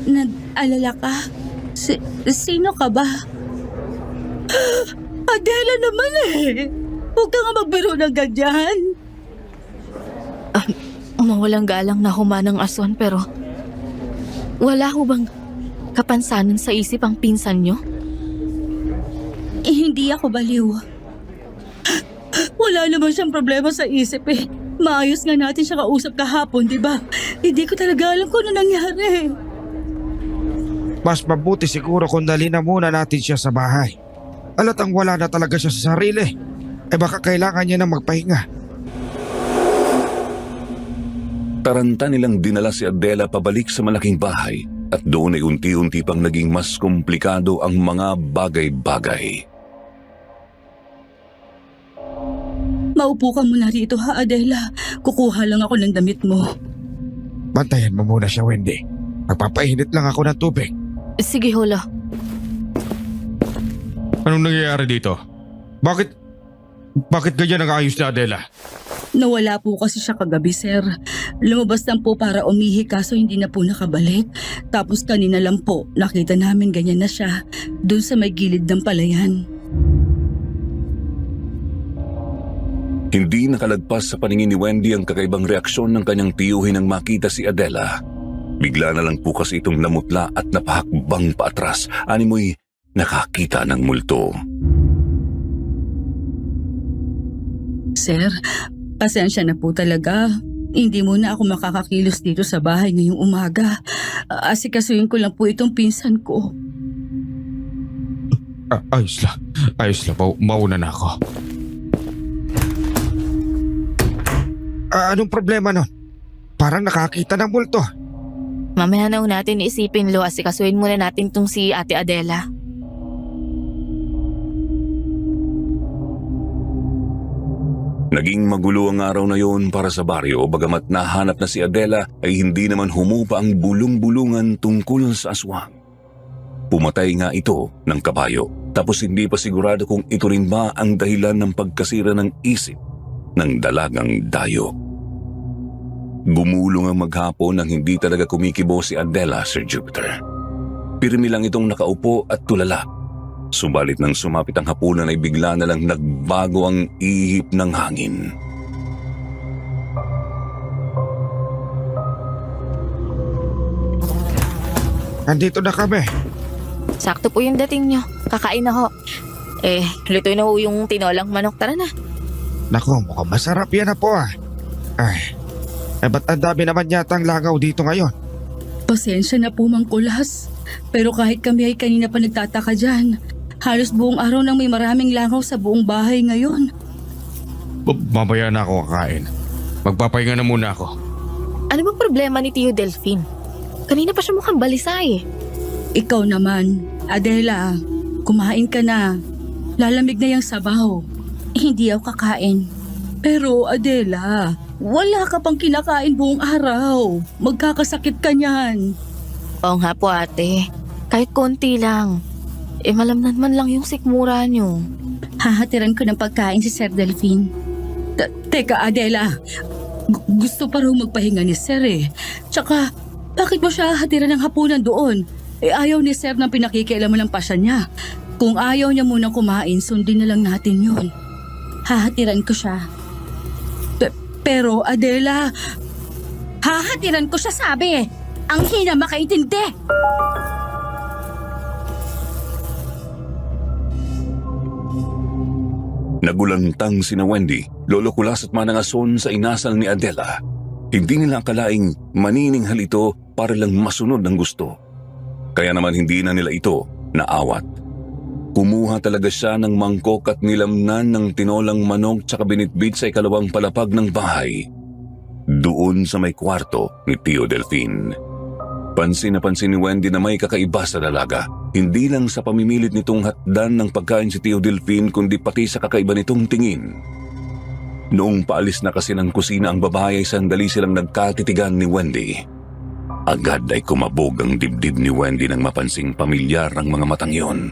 Nag-alala ka? Sino ka ba? Adela naman eh. Huwag ka nga magbiro ng ganyan.
Mawalang galang na Manang Ason pero wala ho bang kapansanan sa isip ang pinsan nyo?
Hindi ako baliw. Wala naman siyang problema sa isip eh. Maayos nga natin siya kausap kahapon, di ba? Hindi ko talaga alam kung ano nangyari.
Mas mabuti siguro kung dali na muna natin siya sa bahay. Alatang wala na talaga siya sa sarili. Baka kailangan niya na magpahinga.
Taranta nilang dinala si Adela pabalik sa malaking bahay at doon ay unti-unti pang naging mas komplikado ang mga bagay-bagay.
Maupo ka muna rito ha, Adela. Kukuha lang ako ng damit mo.
Bantayan mo muna siya, Wendy. Magpapainit lang ako ng tubig.
Sige, Holo.
Anong nangyayari dito? Bakit ganyan ang ayos ni Adela?
Nawala po kasi siya kagabi, sir. Lumabas lang po para umihi kaso hindi na po nakabalik. Tapos kanina lang po, nakita namin ganyan na siya doon sa may gilid ng palayan.
Hindi nakalagpas sa paningin ni Wendy ang kakaibang reaksyon ng kanyang tiyuhin nang makita si Adela. Bigla na lang po kasi itong namutla at napahakbang paatras. Animoy nakakita ng multo.
Sir, pasensya na po talaga. Hindi muna ako makakakilos dito sa bahay ngayong umaga. Asikasuhin ko lang po itong pinsan ko.
Ayos lang. Mauna na ako. Anong problema nun? Parang nakakita ng multo.
Mamaya na ho natin isipin, Lo. Asikasuhin muna natin tong si Ate Adela.
Naging magulo ang araw na yon para sa baryo bagamat nahanap na si Adela ay hindi naman humupa ang bulong-bulungan tungkol sa aswang. Pumatay nga ito ng kabayo tapos hindi pa sigurado kung ito rin ba ang dahilan ng pagkasira ng isip ng dalagang dayo. Gumulong ang maghapon nang hindi talaga kumikibo si Adela, Sir Jupiter. Pirmi lang itong nakaupo at tulala. Subalit nang sumapit ang hapunan ay bigla na lang nagbago ang ihip ng hangin.
Andito na kami.
Sakto po yung dating nyo. Kakain na ho. Luto na ho yung tinolang manok. Tara na.
Naku, mukhang masarap yan na po ba't ang dami naman yata ang langaw dito ngayon?
Pasensya na po, Mang Kulas. Pero kahit kami ay kanina pa nagtataka dyan, halos buong araw nang may maraming langaw sa buong bahay ngayon.
Mamaya na ako kakain. Magpapahinga na muna ako.
Ano bang problema ni Tio Delphine? Kanina pa siya mukhang balisa eh.
Ikaw naman, Adela, kumain ka na. Lalamig na yung sabaw. Hindi ako kakain. Pero Adela, wala ka pang kinakain buong araw. Magkakasakit ka niyan.
Oo nga po ate. Kahit konti lang. Malamnan man lang yung sikmura nyo.
Hahatiran ko ng pagkain si Sir Delphine. Teka Adela, gusto pa raw magpahinga ni Sir eh. Tsaka, bakit mo siya hahatiran ng hapunan doon? Ayaw ni Sir ng pinakikialaman ng pasya niya. Kung ayaw niya munang kumain, sundin na lang natin yun. Hahatiran ko siya. Pero Adela, hahatiran ko siya sabi. Ang hina makaintindi.
Nagulantang sina Wendy, Lolo Kulas at Manang Ason sa inasal ni Adela. Hindi nila akalaing manininghal ito para lang masunod ng gusto. Kaya naman hindi na nila ito naawat. Kumuha talaga siya ng mangkok at nilamnan ng tinolang manok tsaka binitbit sa ikalawang palapag ng bahay. Doon sa may kwarto ni Tio Delphine. Pansin na pansin ni Wendy na may kakaiba sa dalaga. Hindi lang sa pamimilit nitong hatdan ng pagkain si Tio Delphine kundi pati sa kakaiba nitong tingin. Noong paalis na kasi ng kusina ang babae ay sandali silang nagkatitigan ni Wendy. Agad ay kumabog ang dibdib ni Wendy nang mapansing pamilyar ang mga matang yon.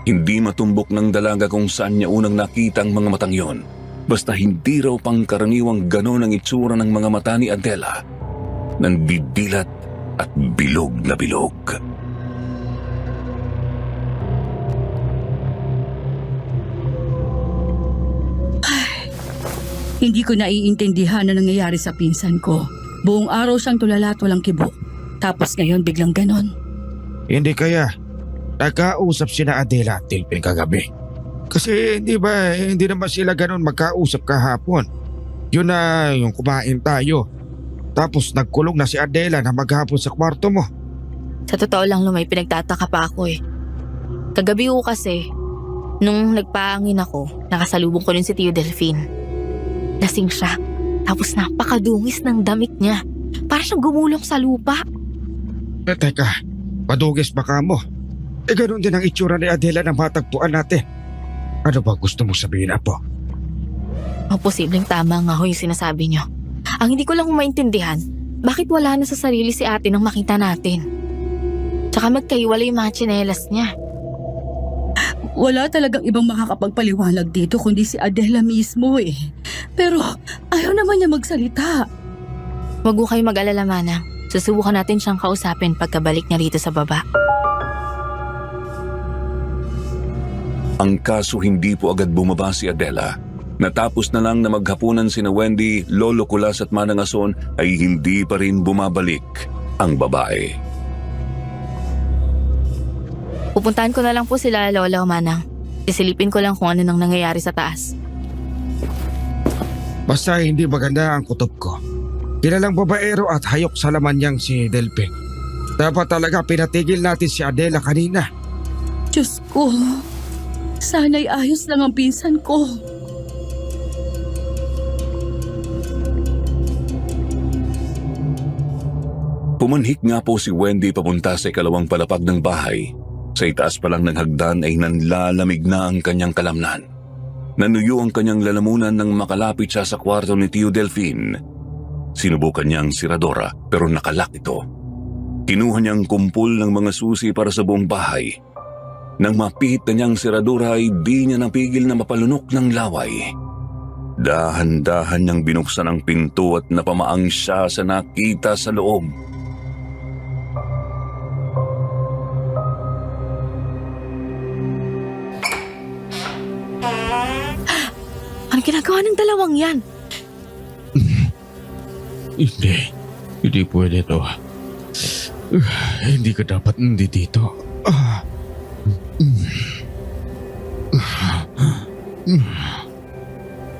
Hindi matumbok ng dalaga kung saan niya unang nakita ang mga matang yon. Basta hindi raw pangkaraniwang ganon ang itsura ng mga mata ni Adela. Nandidilat at bilog na bilog.
Hindi ko naiintindihan na nangyayari sa pinsan ko. Buong araw siyang tulala at walang kibo. Tapos ngayon biglang ganon.
Hindi kaya nagkausap sina Adela at Delphine kagabi. Kasi hindi naman sila ganun magkausap kahapon. Yun na yung kumain tayo. Tapos nagkulong na si Adela na maghapon sa kwarto mo.
Sa totoo lang may pinagtataka pa ako eh. Kagabi ko kasi, nung nagpaangin ako, nakasalubong ko rin si Tio Delphine. Lasing siya. Tapos napakadungis ng damit niya. Para siyang gumulong sa lupa.
Teka, padugis baka mo. Ganun din ang itsura ni Adela na matagpuan natin. Ano ba gusto mo sabihin, Apo?
Posibleng tama nga ho yung sinasabi niyo. Ang hindi ko lang maintindihan, bakit wala na sa sarili si ate nang makita natin? Tsaka magkaiwala yung mga tsinelas niya.
Wala talagang ibang makakapagpaliwanag dito kundi si Adela mismo eh. Pero ayaw naman niya magsalita.
Huwag ko kayo mag-alala, Manang. Susubukan natin siyang kausapin pagkabalik niya rito sa baba.
Ang kaso hindi po agad bumaba si Adela. Natapos na lang na maghapunan sina Wendy, Lolo Kulas at Manang Ason ay hindi pa rin bumabalik ang babae.
Pupuntahan ko na lang po sila, Lola o Manang. Isilipin ko lang kung ano nang nangyayari sa taas.
Basta hindi maganda ang kutob ko. Kilalang babaero at hayok sa laman niyang si Delphi. Dapat talaga pinatigil natin si Adela kanina.
Diyos ko, sana'y ayos lang ang pinsan ko.
Pumanhik nga po si Wendy papunta sa ikalawang palapag ng bahay. Sa itaas pa lang ng hagdan ay nanlalamig na ang kanyang kalamnan. Nanuyo ang kanyang lalamunan nang makalapit siya sa kwarto ni Tio Delphine. Sinubukan niyang siradora pero nakalak ito. Kinuha niyang kumpul ng mga susi para sa buong bahay. Nang mapihit na niyang siradora ay di niya napigil na mapalunok ng laway. Dahan-dahan niyang binuksan ang pinto at napamaang siya sa nakita sa loob.
Ano ginagawa ng dalawang yan?
Hindi pwede to. Hindi ka dapat nandito.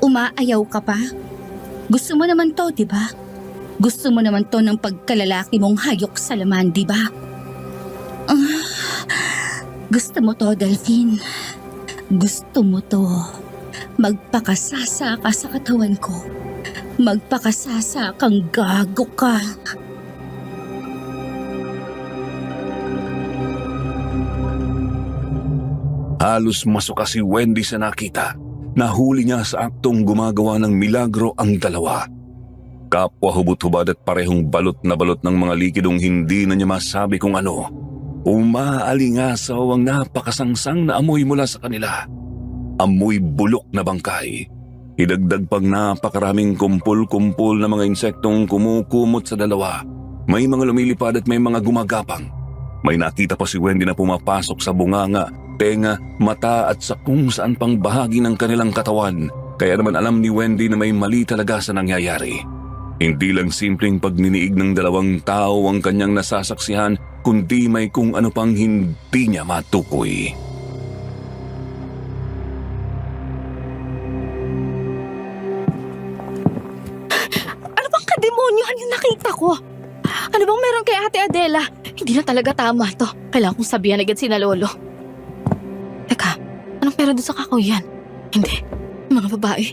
Umaayaw ka pa? Gusto mo naman to, di ba? Gusto mo naman to ng pagkalalaki mong hayok sa laman, di ba? Gusto mo to, Delphine. Gusto mo to. Magpakasasa ka sa katawan ko. Magpakasasa kang gago ka.
Halos masuka si Wendy sa nakita. Nahuli niya sa aktong gumagawa ng milagro ang dalawa. Kapwa hubot-hubad at parehong balot na balot ng mga likidong hindi na niya masabi kung ano. Umaalingasaw ang napakasangsang na amoy mula sa kanila. Amoy bulok na bangkay. Idagdag pang napakaraming kumpul-kumpul na mga insektong kumukumot sa dalawa. May mga lumilipad at may mga gumagapang. May nakita pa si Wendy na pumapasok sa bunganga, tenga, mata at sa kung saan pang bahagi ng kanilang katawan. Kaya naman alam ni Wendy na may mali talaga sa nangyayari. Hindi lang simpleng pagniniig ng dalawang tao ang kanyang nasasaksihan, kundi may kung ano pang hindi niya matukoy.
Ano bang kademonyohan yung nakita ko? Ano bang meron kay Ate Adela? Hindi na talaga tama to. Kailangan kong sabihan agad sina Lolo. Teka, anong pera doon sa kakuyan? Hindi, mga babae.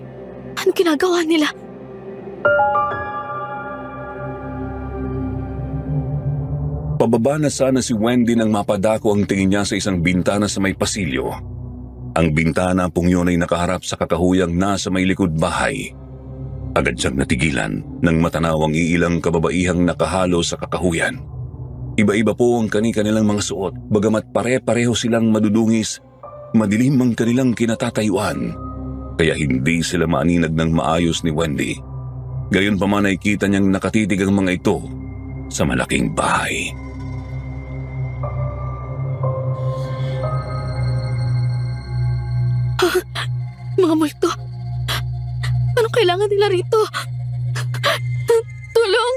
Anong ginagawa nila?
Pababa na sana si Wendy nang mapadako ang tingin niya sa isang bintana sa may pasilyo. Ang bintana pong yun ay nakaharap sa kakahuyang nasa may likod bahay. Agad siyang natigilan nang matanaw ang iilang kababaihang nakahalo sa kakahuyan. Iba-iba po ang kani-kanilang mga suot, bagamat pare-pareho silang madudungis, madilim ang kanilang kinatatayuan, kaya hindi sila maaninag ng maayos ni Wendy. Gayunpaman ay kita niyang nakatitig ang mga ito sa malaking bahay.
Mga multo. Anong kailangan nila rito? Tulong!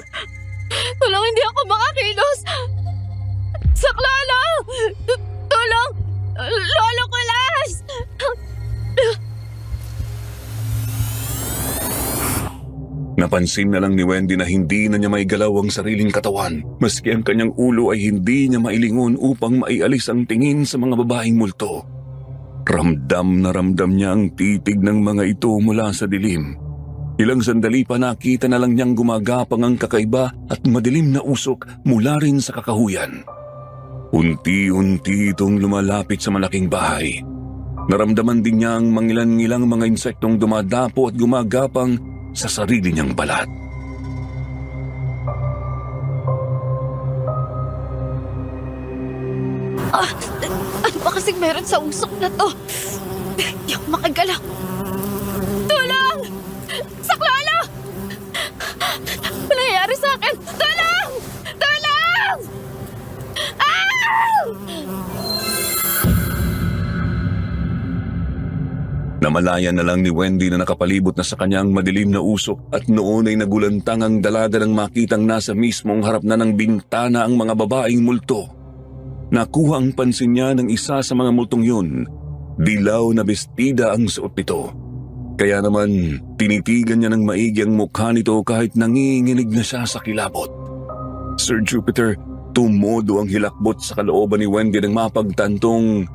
Tulong, hindi ako makakilos! Saklolo! Tulong! Lolo Kulas!
Napansin na lang ni Wendy na hindi na niya maigalaw ang sariling katawan, maski ang kanyang ulo ay hindi niya mailingon upang maialis ang tingin sa mga babaeng multo. Ramdam na ramdam niya ang titig ng mga ito mula sa dilim. Ilang sandali pa nakita na lang niyang gumagapang ang kakaiba at madilim na usok mula rin sa kakahuyan. Unti-unti itong lumalapit sa malaking bahay. Naramdaman din niya ang mangilan-ngilang mga insektong dumadapo at gumagapang sa sarili niyang balat.
Ano ba kasing meron sa usok na to? Hindi ako makagalaw. Tulong! Saklolo! Ano nangyayari sa akin? Tulong! Tulong! Ah!
Namalayan na lang ni Wendy na nakapalibot na sa kanyang madilim na usok at noon ay nagulantang ang dalaga ng makitang nasa mismong harap na ng bintana ang mga babaeng multo. Nakuha ang pansin niya ng isa sa mga multong yun. Dilaw na bestida ang suot nito. Kaya naman, tinitigan niya ng maigi ang mukha nito kahit nanginginig na siya sa kilabot. Sir Jupiter, tumodo ang hilakbot sa kalooban ni Wendy nang mapagtantong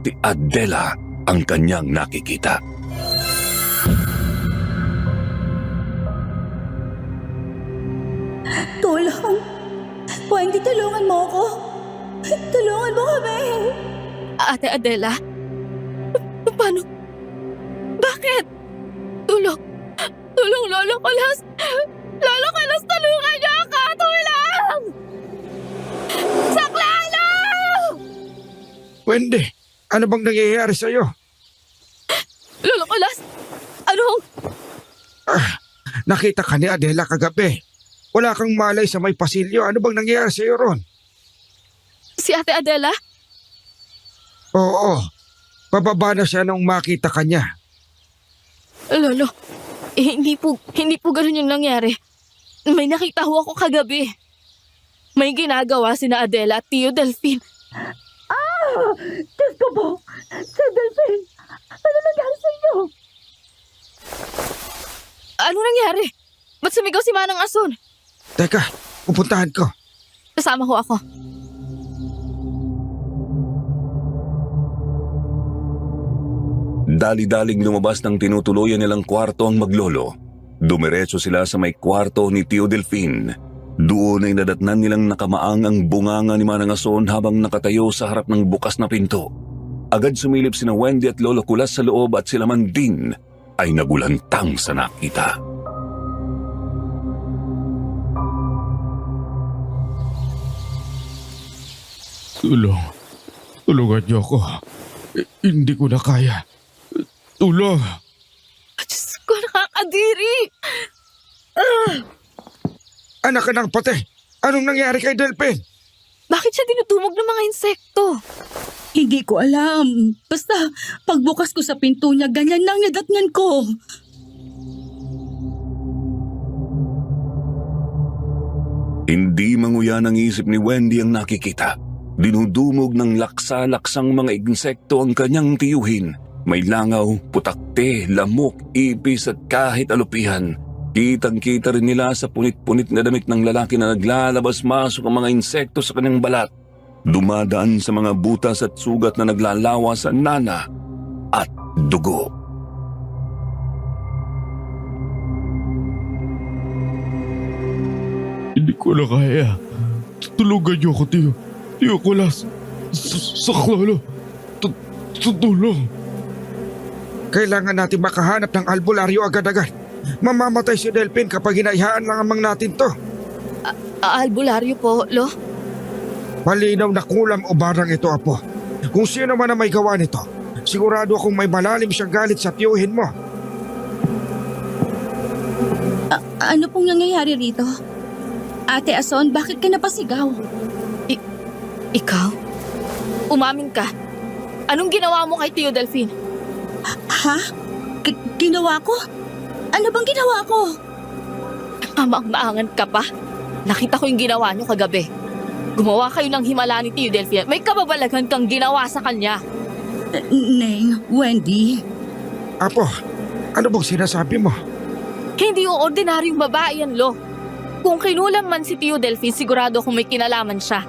si Adela ang kanyang nakikita.
Tulong! Wendy, tulungan mo ako! Tulungan mo kami!
Ate Adela? Paano? Bakit? Tulong! Tulong, Lolo Kulas! Lolo Kulas, tulungan niyo ako! Tulong! Saklalo!
Wendy, ano bang nangyayari sa'yo?
Lolo Kulas! Anong?
Nakita ka ni Adela kagabi. Wala kang malay sa may pasilyo. Ano bang nangyayari sa'yo ron?
Si Ate Adela?
Oo, pababa na siya nung makita ka niya.
Lolo, hindi po ganun yung nangyari. May nakita ho ako kagabi. May ginagawa si na Adela at Tio Delphine.
Diyos ko po! Sir Delphine! Ano nangyari sa inyo?
Ano nangyari? Ba't sumigaw si Manang Ason?
Teka, pupuntahan ko.
Kasama ho ako.
Dali-daling lumabas ng tinutuluyan nilang kwarto ang maglolo. Dumiretso sila sa may kwarto ni Tio Delphine. Doon ay nadatnan nilang nakamaang ang bunganga ni Manang Ason habang nakatayo sa harap ng bukas na pinto. Agad sumilip sina Wendy at Lolo Kulas sa loob at sila man din ay nagulantang sa nakita.
Tulungan niyo ako. Hindi ko na kaya. Tulong!
Diyos ko, nakakadiri!
Anak ka ng pati! Anong nangyari kay Delphine?
Bakit siya dinudumog ng mga insekto?
Hindi ko alam. Basta, pagbukas ko sa pinto niya, ganyan lang nadatnan ko.
Hindi manguya ng isip ni Wendy ang nakikita. Dinudumog ng laksa-laksang mga insekto ang kanyang tiyuhin. May langaw, putakte, lamok, ipis at kahit alupihan. Kitang-kita rin nila sa punit-punit na damit ng lalaki na naglalabas-masok ang mga insekto sa kanyang balat. Dumadaan sa mga butas at sugat na naglalawa sa nana at dugo.
Hindi ko na kaya. Tulungan niyo ako, Tio. Tio Kulas. Saklolo. Tulong. Kailangan natin makahanap ng albularyo agad-agad. Mamamatay si Delphine kapag hinayaan lang amang natin to.
Albularyo po, Lo?
Malinaw na kulam o barang ito, Apo. Kung sino man ang may gawa nito, sigurado akong may malalim siyang galit sa tiyuhin mo.
Ano pong nangyayari rito? Ate Ason, bakit ka napasigaw?
Ikaw? Umamin ka. Anong ginawa mo kay Tio Delphine?
Ha? Ginawa ko? Ano bang ginawa ko?
Amang-maangan ka pa? Nakita ko yung ginawa niyo kagabi. Gumawa kayo ng himala ni Tio Delphine. May kababalagan kang ginawa sa kanya.
Neng, Wendy.
Apo, ano bang sinasabi mo?
Hindi yung ordinaryong babae yan, Lo. Kung kinulam man si Tio Delphine, sigurado kung may kinalaman siya.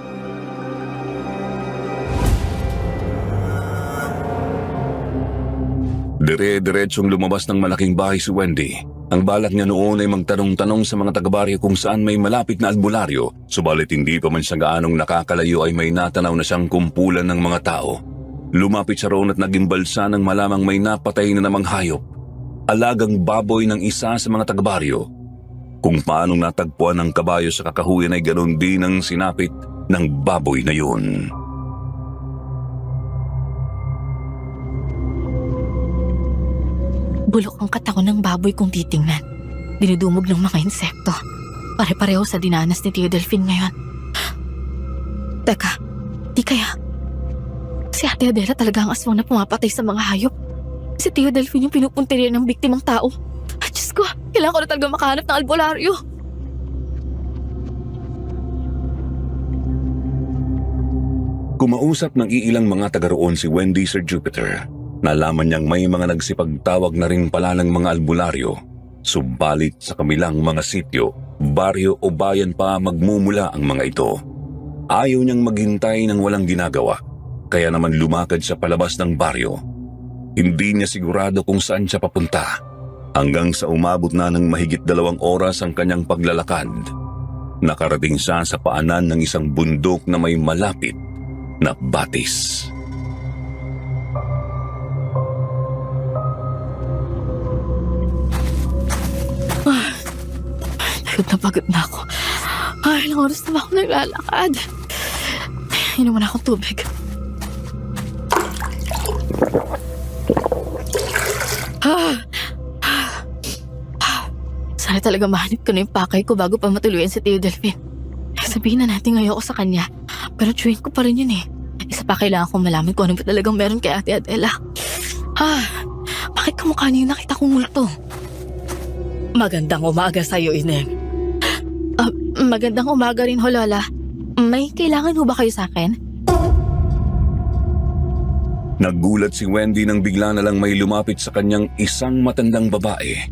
Dire-diretsong lumabas ng malaking bahay si Wendy. Ang balak niya noon ay magtanong-tanong sa mga taga-baryo kung saan may malapit na albularyo, subalit hindi pa man siya gaanong nakakalayo ay may natanaw na siyang kumpulan ng mga tao. Lumapit siya roon at nagimbalsa nang malamang may napatay na namang hayop. Alagang baboy ng isa sa mga taga-baryo. Kung paanong natagpuan ng kabayo sa kakahuyan ay ganoon din ang sinapit ng baboy na yun.
Bulok ang katawan ng baboy kung titingnan. Dinudumog ng mga insekto. Pare-pareho sa dinanas ni Tio Delphine ngayon. Teka, di kaya... Si Ate Adela talaga ang aswang na pumapatay sa mga hayop. Si Tio Delphine yung pinupuntirya ng biktimang tao. Ay, Diyos ko, kailangan ko na talaga makahanap ng albularyo.
Kumausap ng iilang mga taga roon si Wendy Sir Jupiter. Nalaman niyang may mga nagsipagtawag na rin pala ng mga albularyo. Subalit sa kamilang mga sityo, baryo o bayan pa magmumula ang mga ito. Ayaw niyang maghintay ng walang ginagawa, kaya naman lumakad siya palabas ng baryo. Hindi niya sigurado kung saan siya papunta, hanggang sa umabot na ng mahigit 2 oras ang kanyang paglalakad. Nakarating siya sa paanan ng isang bundok na may malapit na batis.
Pagod na ako. Ay, ilang oras na ba ako naglalakad? Inom na akong tubig. Sana talaga mahanip ko na yung pakay ko bago pa matuluyan si Tio Delphine. Sabihin na natin ngayon ako sa kanya. Pero chewin ko pa rin yun eh. Isa pa kailangan kong malaman kung ano ba talagang meron kay Ate Adela. Bakit kamukha niya yung nakita kong multo? Magandang umaga sa'yo, Ineng. Magandang umaga rin ho, Lola. May kailangan ho ba kayo sa akin?
Naggulat si Wendy nang bigla na lang may lumapit sa kanyang isang matandang babae.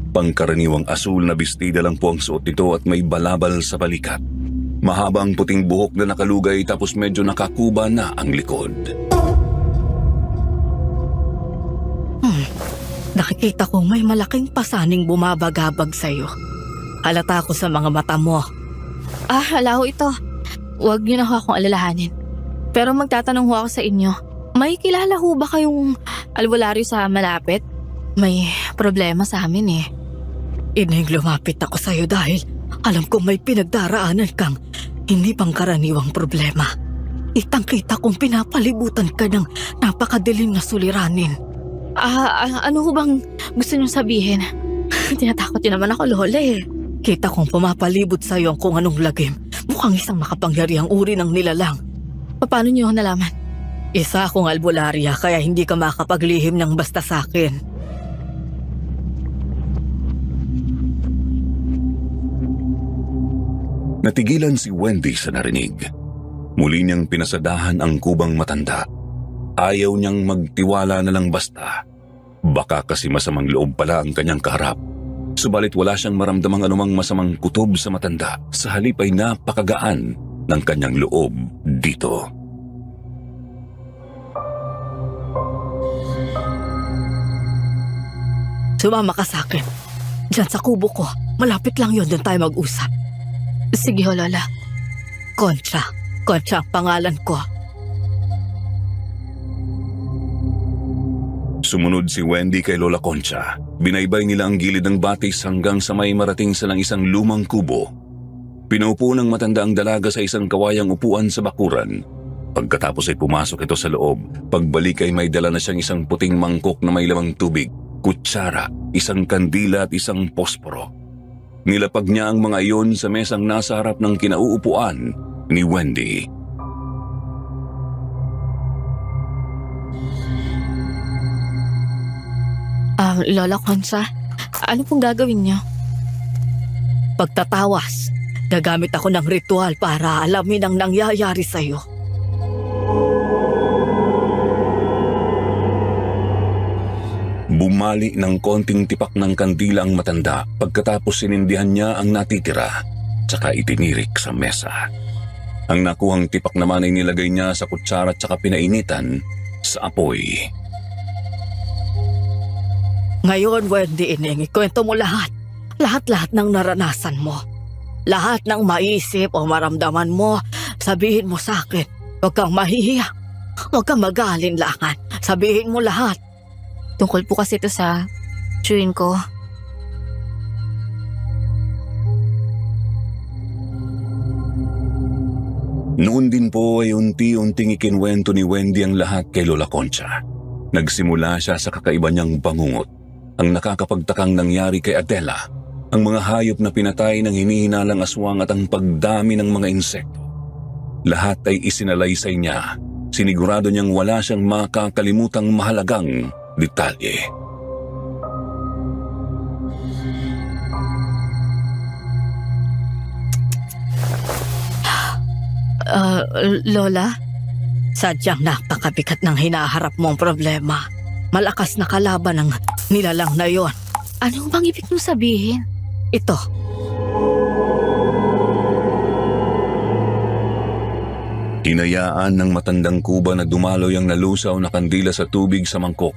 Pangkaraniwang asul na bestida lang po ang suot nito at may balabal sa balikat. Mahabang puting buhok na nakalugay tapos medyo nakakuba na ang likod.
Nakikita ko may malaking pasaning bumabagabag sa'yo. Halata ko sa mga mata mo. Hala ho ito. Huwag niyo na ho akong alalahanin. Pero magtatanong ho ako sa inyo. May kilala ho ba kayong albularyo sa malapit? May problema sa amin eh. Ineng, lumapit ako sa'yo dahil alam kong may pinagdaraanan kang hindi pangkaraniwang problema. Kitang-kita kong pinapalibutan ka ng napakadilim na suliranin. Ano ho bang gusto niyong sabihin? Tinatakot niyo naman ako, Lola eh. Kita kong pumapalibot sa'yo ang kung anong lagim. Mukhang isang makapangyarihang uri ng nilalang. Paano niyo nalaman? Isa akong albularya kaya hindi ka makapaglihim ng basta sa'kin.
Natigilan si Wendy sa narinig. Muli niyang pinasadahan ang kubang matanda. Ayaw niyang magtiwala na lang basta. Baka kasi masamang loob pala ang kanyang kaharap. Subalit wala siyang maramdamang anumang masamang kutob sa matanda. Sa halip ay napakagaan ng kanyang loob dito.
Sumama ka sa akin. Diyan sa kubo ko. Malapit lang yun, doon tayo mag-usap. Sige ho, Lola. Concha. Concha ang pangalan ko.
Sumunod si Wendy kay Lola Concha. Binaybay nila ang gilid ng batis hanggang sa may marating silang isang lumang kubo. Pinaupo ng matanda ang dalaga sa isang kawayang upuan sa bakuran. Pagkatapos ay pumasok ito sa loob. Pagbalik ay may dala na siyang isang puting mangkok na may lamang tubig, kutsara, isang kandila at isang posporo. Nilapag niya ang mga iyon sa mesang nasa harap ng kinauupuan ni Wendy.
Lola Concha, ano pong gagawin niyo? Pagtatawas, gagamit ako ng ritual para alamin ang nangyayari sa'yo.
Bumali ng konting tipak ng kandila ang matanda pagkatapos sinindihan niya ang natitira, tsaka itinirik sa mesa. Ang nakuhang tipak naman ay nilagay niya sa kutsara tsaka pinainitan sa apoy.
Ngayon, Wendy Ineng, ikwento mo lahat. Lahat-lahat ng naranasan mo. Lahat ng maisip o maramdaman mo, sabihin mo sa akin. Huwag kang mahihiya. Huwag kang mag-aalinlangan. Sabihin mo lahat. Tungkol po kasi ito sa chewin ko.
Noon din po ay unti-unting ikinwento ni Wendy ang lahat kay Lola Concha. Nagsimula siya sa kakaiba niyang bangungot. ang nakakapagtakang nangyari kay Adela, ang mga hayop na pinatay ng hinihinalang aswang at ang pagdami ng mga insekto. Lahat ay isinalaysay niya. Sinigurado niyang wala siyang makakalimutang mahalagang detalye.
Lola, sadyang napakabigat ng hinaharap mong problema. Malakas na kalaban ang nilalang na yon. Ano bang ibig mong sabihin? Ito.
Hinayaan ng matandang kuba na dumaloy ang nalusaw na kandila sa tubig sa mangkok.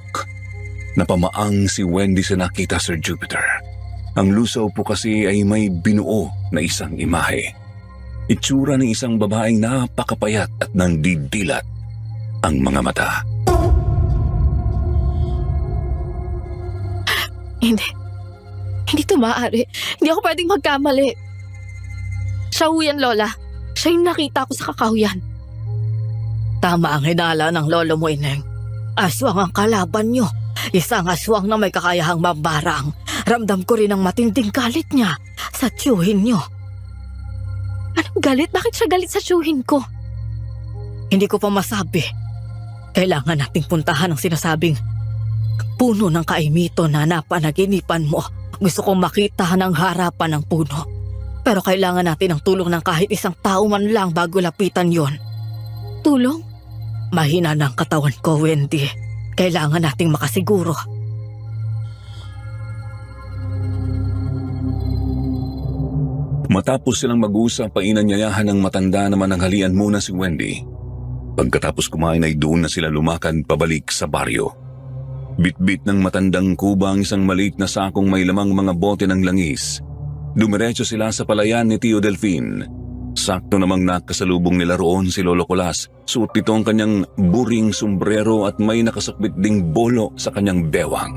Napamaang si Wendy sa nakita, Sir Jupiter. Ang lusaw po kasi ay may binuo na isang imahe. Itsura ng isang babaeng napakapayat at nandidilat ang mga mata.
Hindi ito maaari. Hindi ako pwedeng magkamali. Siya ho yan, Lola. Siya yung nakita ko sa kakahuyan. Tama ang hinala ng lolo mo, Ineng. Aswang ang kalaban nyo. Isang aswang na may kakayahang mambarang. Ramdam ko rin ang matinding galit niya sa tiyuhin nyo. Anong galit? Bakit siya galit sa tiyuhin ko? Hindi ko pa masabi. Kailangan nating puntahan ang sinasabing puno ng kaimito na napanaginipan mo. Gusto kong makita ng harapan ng puno. Pero kailangan natin ng tulong ng kahit isang tao man lang bago lapitan yon. Tulong? Mahina ng katawan ko, Wendy. Kailangan nating makasiguro.
Matapos silang mag-usap, inanyayahan ng matanda na mananghalian muna si Wendy. Pagkatapos kumain ay doon na sila lumakad pabalik sa baryo. Bitbit ng matandang kuba ang isang maliit na sakong may lamang mga bote ng langis. Dumiretso sila sa palayan ni Tio Delfin. Sakto namang nakasalubong nila roon si Lolo Kulas. Suot nito ang kanyang buring sombrero at may nakasakbit ding bolo sa kanyang bewang.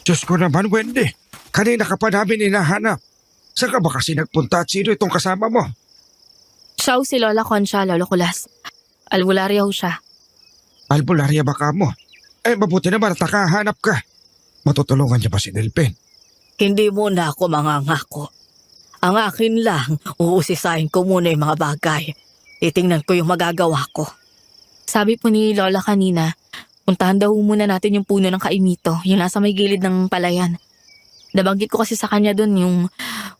Diyos ko naman, Wendy. Kanina ka pa namin hinahanap. Saan ka ba kasi nagpunta at sino itong kasama mo?
Siya ho si Lola Concha, Lolo Kulas. Albularya ho siya.
Albularya ba ka mo? Mabuti naman at nakahanap ka. Matutulungan niya ba si Delphin?
Hindi muna ako mangangako. Ang akin lang, uusisahin ko muna yung mga bagay. Titingnan ko yung magagawa ko. Sabi po ni Lola kanina, puntahan daw muna natin yung puno ng kaimito, yung nasa may gilid ng palayan. Nabanggit ko kasi sa kanya dun yung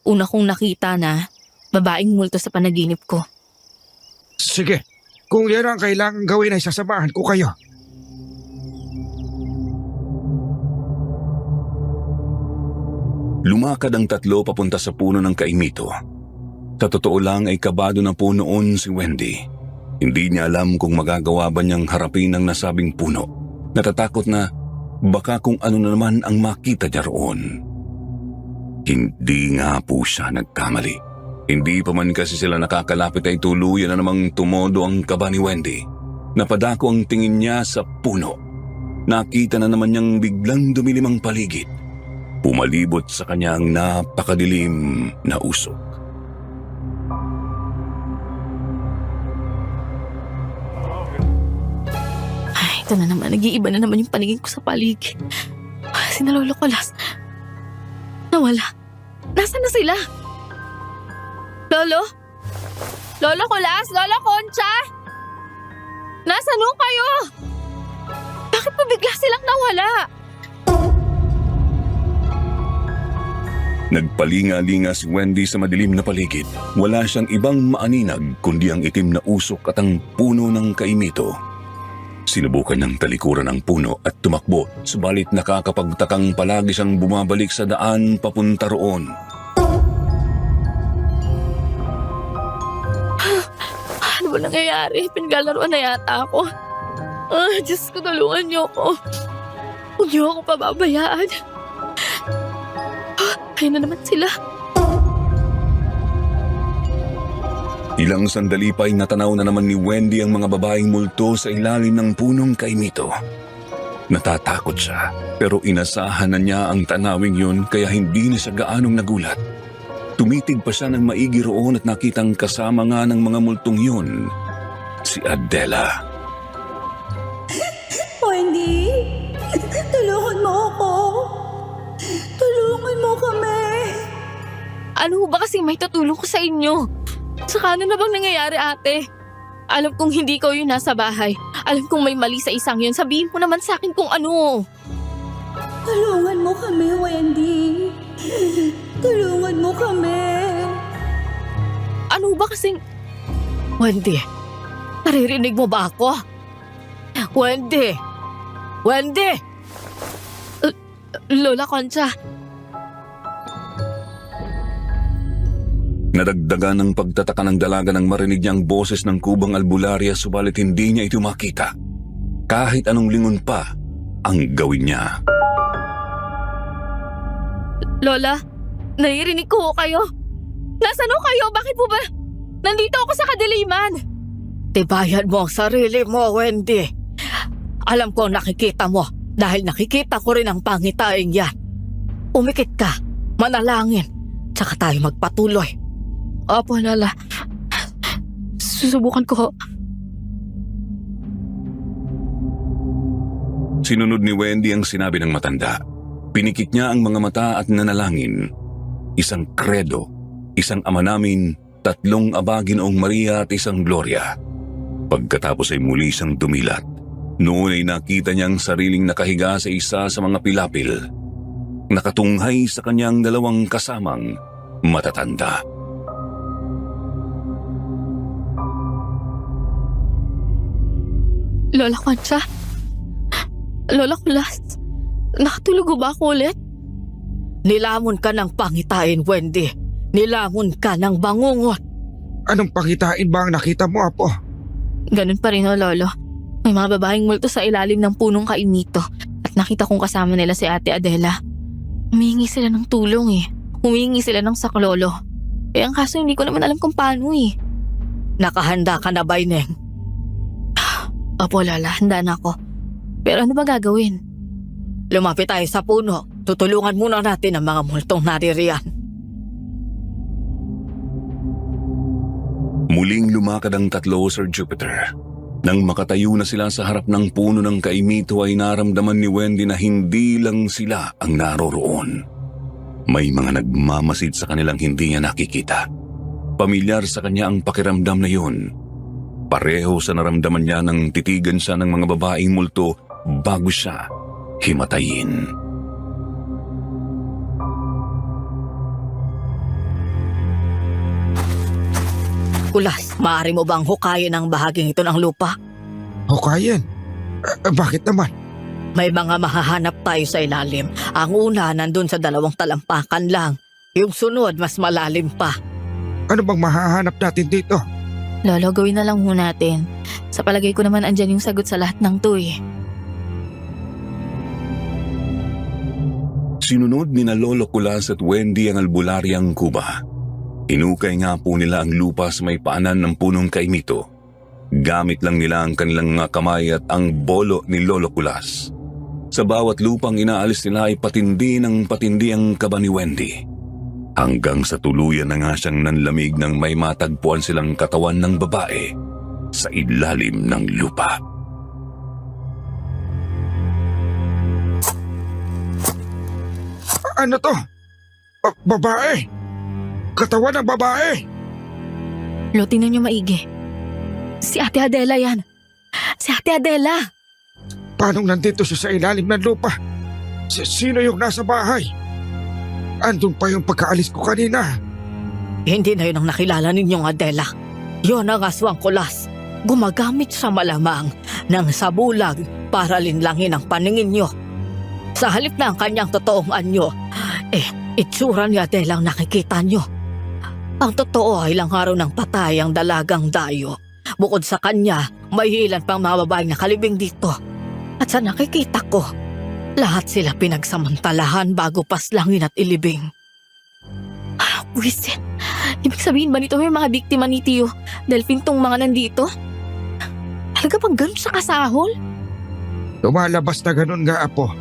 una kong nakita na babaeng multo sa panaginip ko.
Sige, kung yan ang kailangan gawin ay sasamahan ko kayo.
Lumakad ang tatlo papunta sa puno ng kaimito. Sa totoo lang ay kabado na po noon si Wendy. Hindi niya alam kung magagawa ba niyang harapin ang nasabing puno. Natatakot na baka kung ano na naman ang makita niya roon. Hindi nga po siya nagkamali. Hindi pa man kasi sila nakakalapit ay tuluyan na namang tumodo ang kaba ni Wendy. Napadako ang tingin niya sa puno. Nakita na naman niyang biglang dumilim ang paligid. Pumalibot sa kanya ang napakadilim na usok.
Ay, ito na naman. Nag-iiba na naman yung paningin ko sa paligid. Sina Lolo Kulas. Nawala. Nasaan na sila? Lolo? Lolo Kulas? Lolo Concha? Nasaan ho kayo? Bakit pa bigla silang nawala?
Nagpalinga-linga si Wendy sa madilim na paligid. Wala siyang ibang maaninag kundi ang itim na usok at ang puno ng kaimito. Sinubukan niyang talikuran ang puno at tumakbo, subalit nakakapagtakang palagi siyang bumabalik sa daan papunta roon.
Ano ba nangyayari? Pinagalaruan na yata ako. Diyos ko, tulungan niyo ako. Huwag niyo ako pababayaan. Ayun na naman sila.
Ilang sandali pa ay natanaw na naman ni Wendy ang mga babaeng multo sa ilalim ng punong kaimito. Natatakot siya, pero inasahan na niya ang tanawing yun kaya hindi na siya gaanong nagulat. Tumitig pa siya ng maigi roon at nakitang kasama nga ng mga multong yun, si Adela.
Wendy, tulungan mo ako. Tulungan mo kami.
Ano ba kasing may tutulong ko sa inyo? Saka ano na bang nangyayari, ate? Alam kong hindi ko yun nasa bahay. Alam kong may mali sa isang yun. Sabihin mo naman sa akin kung ano.
Tulungan mo kami, Wendy. Tulungan mo kami.
Ano ba kasing... Wendy, naririnig mo ba ako? Wendy! Wendy! Lola Concha,
Nadagdagan ng pagtataka ng dalaga nang marinig niya ang boses ng kubang albularya subalit hindi niya ito makita. Kahit anong lingon pa ang gawin niya.
Lola, naririnig ko kayo. Nasaan ho kayo? Bakit po ba? Nandito ako sa kadiliman. Tibayan mo ang sarili mo, Wendy. Alam ko nakikita mo dahil nakikita ko rin ang pangitain yan. Umikit ka, manalangin, tsaka tayo magpatuloy. Opo, Lola. Susubukan ko.
Sinunod ni Wendy ang sinabi ng matanda. Pinikit niya ang mga mata at nanalangin. Isang kredo, isang ama namin, 3 aba Ginoong Maria at isang Gloria. Pagkatapos ay muli siyang dumilat. Noon ay nakita niyang sariling nakahiga sa isa sa mga pilapil. Nakatunghay sa kanyang 2 kasamang matatanda.
Lola Concha? Lola Kulas? Nakatulog ba ako ulit? Nilamon ka ng pangitain, Wendy. Nilamon ka ng bangungot.
Anong pangitain ba ang nakita mo, Apo?
Ganun pa rin, Lolo. May mga babaeng multo sa ilalim ng punong kainito at nakita kong kasama nila si Ate Adela. Humingi sila ng tulong eh. Humingi sila ng saklolo. Eh ang kaso hindi ko naman alam kung paano eh. Nakahanda ka na ba, Ineng? Opo, Lola. Handa na ako. Pero ano ba gagawin? Lumapit tayo sa puno. Tutulungan muna natin ang mga multong naririyan.
Muling lumakad ang 3, Sir Jupiter. Nang makatayo na sila sa harap ng puno ng kaimito ay naramdaman ni Wendy na hindi lang sila ang naroroon. May mga nagmamasid sa kanilang hindi niya nakikita. Pamilyar sa kanya ang pakiramdam na yun. Pareho sa naramdaman niya nang titigan siya ng mga babaeng multo bago siya himatayin.
Kulas, maaari mo bang hukayin ang bahaging ito ng lupa?
Hukayin? Bakit naman?
May mga mahahanap tayo sa ilalim. Ang una nandun sa 2 talampakan lang. Yung sunod mas malalim pa.
Ano bang mahahanap natin dito?
Lolo, gawin na lang ho natin. Sa palagay ko naman andyan yung sagot sa lahat ng to eh.
Sinunod ni na Lolo Kulas at Wendy ang albularyang kuba. Inukay nga po nila ang lupa sa may paanan ng punong kaimito. Gamit lang nila ang kanilang mga kamay at ang bolo ni Lolo Kulas. Sa bawat lupang inaalis nila ay patindi ng patindi ang kaba ni Wendy. Hanggang sa tuluyan na nga siyang nanlamig nang may matagpuan silang katawan ng babae sa ilalim ng lupa.
Ano to? Babae! Katawan ng babae!
Lo, tingnan niyo maigi. Si Ate Adela yan. Si Ate Adela.
Paano nandito siya sa ilalim ng lupa? Sino yung nasa bahay? Andun pa yung pagkaalis ko kanina.
Hindi na yun ang nakilala ninyong Adela. Yun ang aswang Kulas. Gumagamit siya malamang ng sabulag para linlangin ang paningin niyo. Sa halip na ang kanyang totoong anyo, itsura ni Adela ang nakikita niyo. Ang totoo ay ilang araw ng patay ang dalagang dayo. Bukod sa kanya, may ilan pang mga babaeng nakalibing dito. At sa nakikita ko, lahat sila pinagsamantalahan bago paslangin at ilibing. Wisin, ibig sabihin ba nito may mga biktima ni Tio Delphine tong mga nandito? Talaga bang ganun sa kasahol?
Lumalabas na ganun nga, Apo.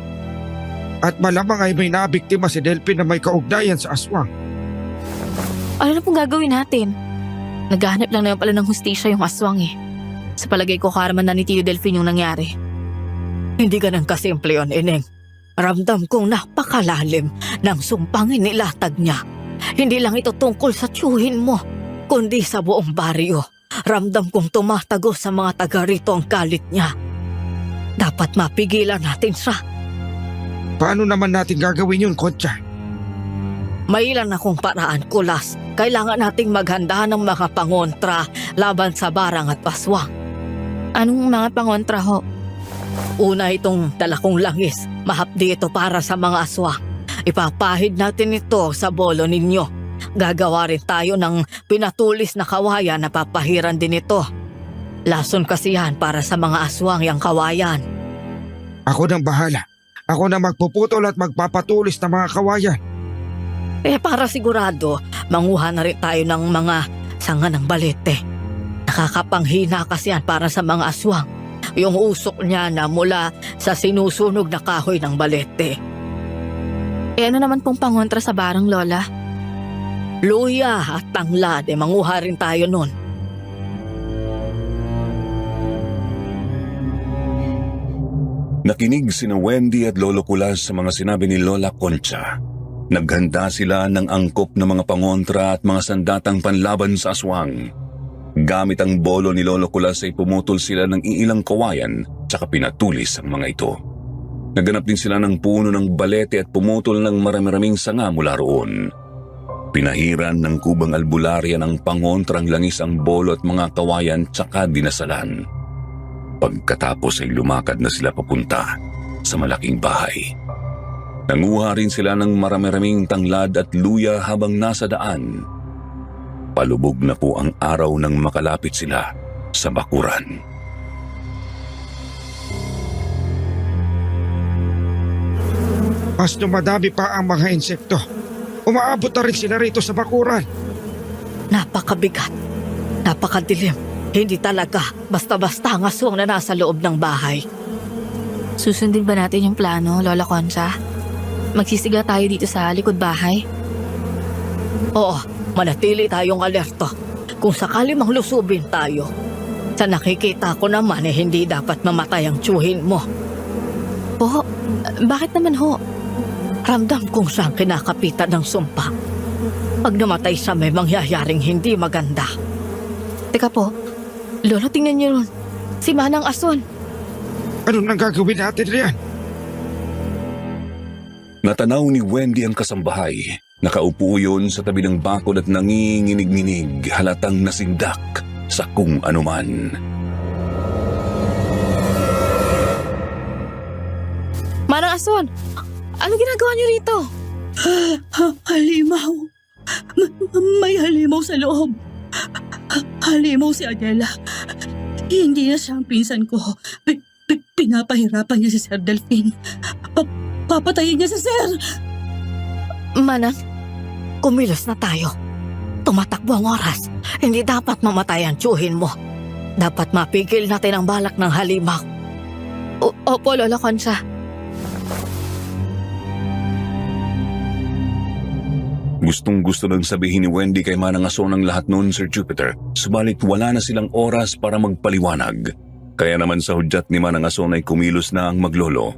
At malamang ay may nabiktima si Delphine na may kaugnayan sa aswang.
Ano na pong gagawin natin? Naghahanap lang naman pala ng hustisya yung aswang eh. Sa palagay ko karma na ni Tio Delphine yung nangyari.
Hindi ganun kasimple yun, Ineng. Ramdam kong napakalalim ng sumpang inilatag niya. Hindi lang ito tungkol sa tiyuhin mo, kundi sa buong baryo. Ramdam kong tumatago sa mga taga rito ang galit niya. Dapat mapigilan natin siya.
Paano naman natin gagawin yun, Kocha?
May ilan akong paraan, Kulas. Kailangan nating maghanda ng mga pangontra laban sa barang at paswang.
Anong mga pangontra ho?
Una itong dalakong langis. Mahapdi ito para sa mga aswang. Ipapahid natin ito sa bolo ninyo. Gagawa rin tayo ng pinatulis na kawayan na papahiran din ito. Lason kasi yan para sa mga aswang yung kawayan.
Ako nang bahala. Ako na magpuputol at magpapatulis ng mga kawayan.
Para sigurado, manguha na rin tayo ng mga sanga ng balete. Nakakapanghina kasi yan para sa mga aswang. Yung usok niya na mula sa sinusunog na kahoy ng balete.
Ano naman pong pangontra sa barang, Lola?
Luya at tanglad, manguha rin tayo nun.
Nakinig sina Wendy at Lolo Kulas sa mga sinabi ni Lola Concha. Naghanda sila ng angkop na mga pangontra at mga sandatang panlaban sa aswang. Gamit ang bolo ni Lolo Kulas ay pumutol sila ng iilang kawayan tsaka pinatulis ang mga ito. Naganap din sila ng puno ng balete at pumutol ng marami-raming sanga mula roon. Pinahiran ng kubang albularya ng pangontrang langis ang bolo at mga kawayan tsaka dinasalan. Pagkatapos ay lumakad na sila papunta sa malaking bahay. Nanguha rin sila ng marami-raming tanglad at luya habang nasa daan. Palubog na po ang araw nang makalapit sila sa bakuran.
Mas dumadami pa ang mga insekto. Umaabot na rin sila rito sa bakuran.
Napakabigat. Napakadilim. Hindi talaga basta-basta ang aswang na nasa loob ng bahay.
Susundin ba natin yung plano, Lola Concha? Magsisiga tayo dito sa likod bahay?
Oo, manatili tayong alerto. Kung sakali mang lusubin tayo. Sa nakikita ko naman hindi dapat mamatay ang tiyuhin mo.
Po, bakit naman ho?
Ramdam kong siyang kinakapitan ng sumpa. Pag namatay siya may mangyayaring hindi maganda.
Teka po, Lolo, tingnan niyo ron. Si Manang Ason.
Ano nang gagawin natin riyan?
Natanaw ni Wendy ang kasambahay. Nakaupo yun sa tabi ng bakod at nanginginig-nginig, halatang nasindak sa kung anuman.
Manang Ason, ano ginagawa niyo rito?
Halimaw. May halimaw sa loob. Halimaw si Adela. Hindi na siya ang pinsan ko. Pinapahirapan niya si Sir Delphine. Papatayin niya si Sir.
Manang, kumilos na tayo. Tumatakbo ang oras. Hindi dapat mamatay ang tiyuhin mo. Dapat mapigil natin ang balak ng halimaw.
Opo, Lola Concha.
Gustong-gusto nang sabihin ni Wendy kay Manang Ason ang lahat noon, Sir Jupiter. Subalit wala na silang oras para magpaliwanag. Kaya naman sa hudyat ni Manang Ason ay kumilos na ang maglolo.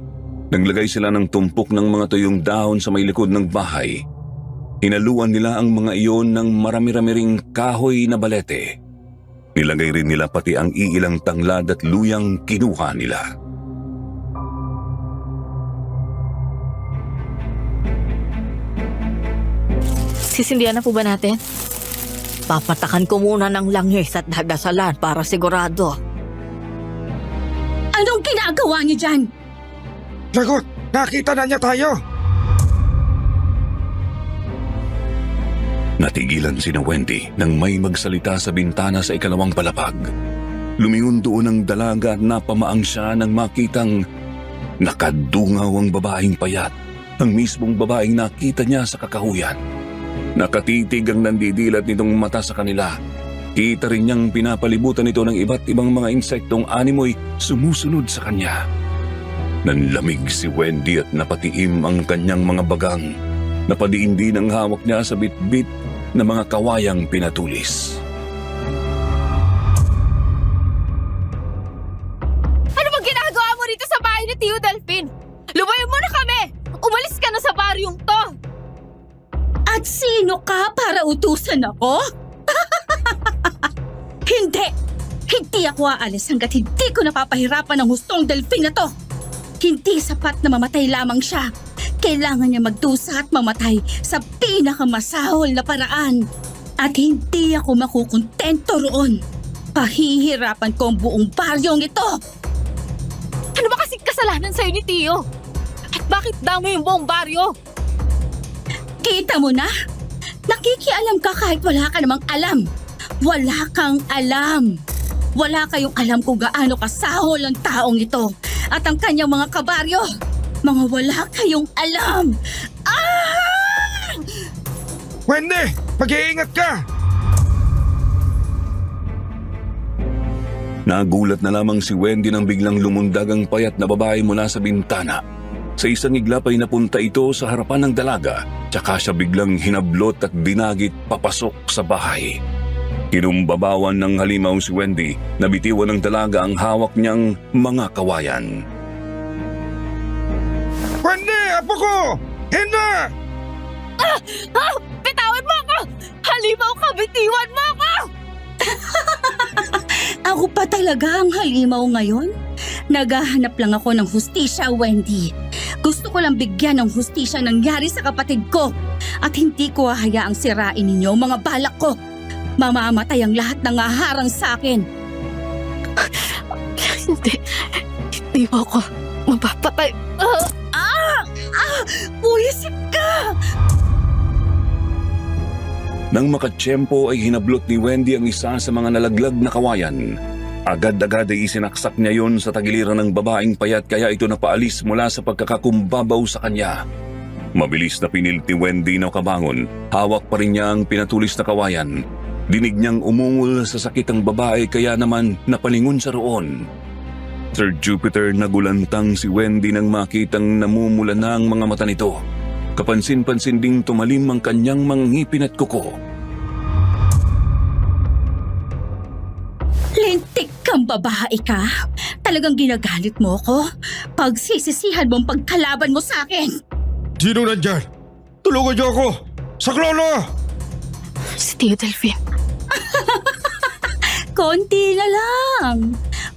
Naglagay sila ng tumpok ng mga tuyong dahon sa may likod ng bahay. Hinaluan nila ang mga iyon ng marami-rami ring kahoy na balete. Nilagay rin nila pati ang iilang tanglad at luyang kinuha nila.
Sisindihan na po ba natin?
Papatakan ko muna ng langis at dadasalan para sigurado.
Anong ginagawa niyo dyan?
Lagot! Nakita na niya tayo!
Natigilan si na Wendy nang may magsalita sa bintana sa ikalawang palapag. Lumingon doon ang dalaga at napamaang siya nang makitang nakadungaw ang babaeng payat, ang mismong babaeng nakita niya sa kakahuyan. Nakatitig ang nandidilat nitong mata sa kanila. Kita rin niyang pinapalibutan ito ng iba't ibang mga insektong animoy sumusunod sa kanya. Nanlamig si Wendy at napatiim ang kanyang mga bagang. Napadiin din ang hawak niya sa bitbit na mga kawayang pinatulis.
Ano bang ginagawa mo dito sa bahay ni Tio Delphine? Lumayo mo na kami! Umalis ka na sa baryong to!
At sino ka para utusan ako? Hindi! Hindi ako aalis hanggat hindi ko napapahirapan ang hustong Delphine na to. Hindi sapat na mamatay lamang siya. Kailangan niya magdusa at mamatay sa pinakamasahol na paraan. At hindi ako makukontento roon. Pahihirapan ko ang buong baryong ito.
Ano ba kasing kasalanan sa'yo ni Tio? At bakit damo yung buong baryo?
Kita mo na? Nakikialam ka kahit wala ka namang alam. Wala kang alam. Wala kayong alam kung gaano kasahol ang taong ito at ang kanyang mga kabaryo. Mga wala kayong alam. Ah!
Wendy! Mag-iingat ka!
Nagulat na lamang si Wendy nang biglang lumundag ang payat na babae mula sa bintana. Sa isang iglap ay napunta ito sa harapan ng dalaga, tsaka siya biglang hinablot at binagit papasok sa bahay. Kinumbabawan ng halimaw si Wendy, nabitiwan ng dalaga ang hawak niyang mga kawayan.
Wendy! Apo ko! Hindi!
Bitawan mo ako! Halimaw ka! Bitiwan mo ako!
Ako pa talaga ang halimaw ngayon? Naghahanap lang ako ng hustisya, Wendy. Gusto ko lang bigyan ng hustisya nangyari sa kapatid ko. At hindi ko hahayaang sirain ninyo ang mga balak ko. Mamamatay ang lahat ng haharang sa akin.
Hindi mo ako mapapatay.
Buwisit ka!
Nang makatsyempo ay hinablot ni Wendy ang isa sa mga nalaglag na kawayan. Agad-agad ay isinaksak niya yon sa tagiliran ng babaeng payat kaya ito napaalis mula sa pagkakakumbabaw sa kanya. Mabilis na pinilit ni Wendy na kabangon. Hawak pa rin niya ang pinatulis na kawayan. Dinig niyang umungol sa sakit ang babae kaya naman napalingon sa roon. Sir Jupiter, nagulantang si Wendy nang makitang namumula na ang mga mata nito. Kapansin-pansin ding tumalim ang kanyang mga ngipin at kuko.
Lintik kang babae ka? Talagang ginagalit mo ko? Pagsisisihan mo ang pagkalaban mo sa akin.
Sino nandyan? Tulungan niyo ako! Saklolo!
Si Tio Delphine.
Konti na lang.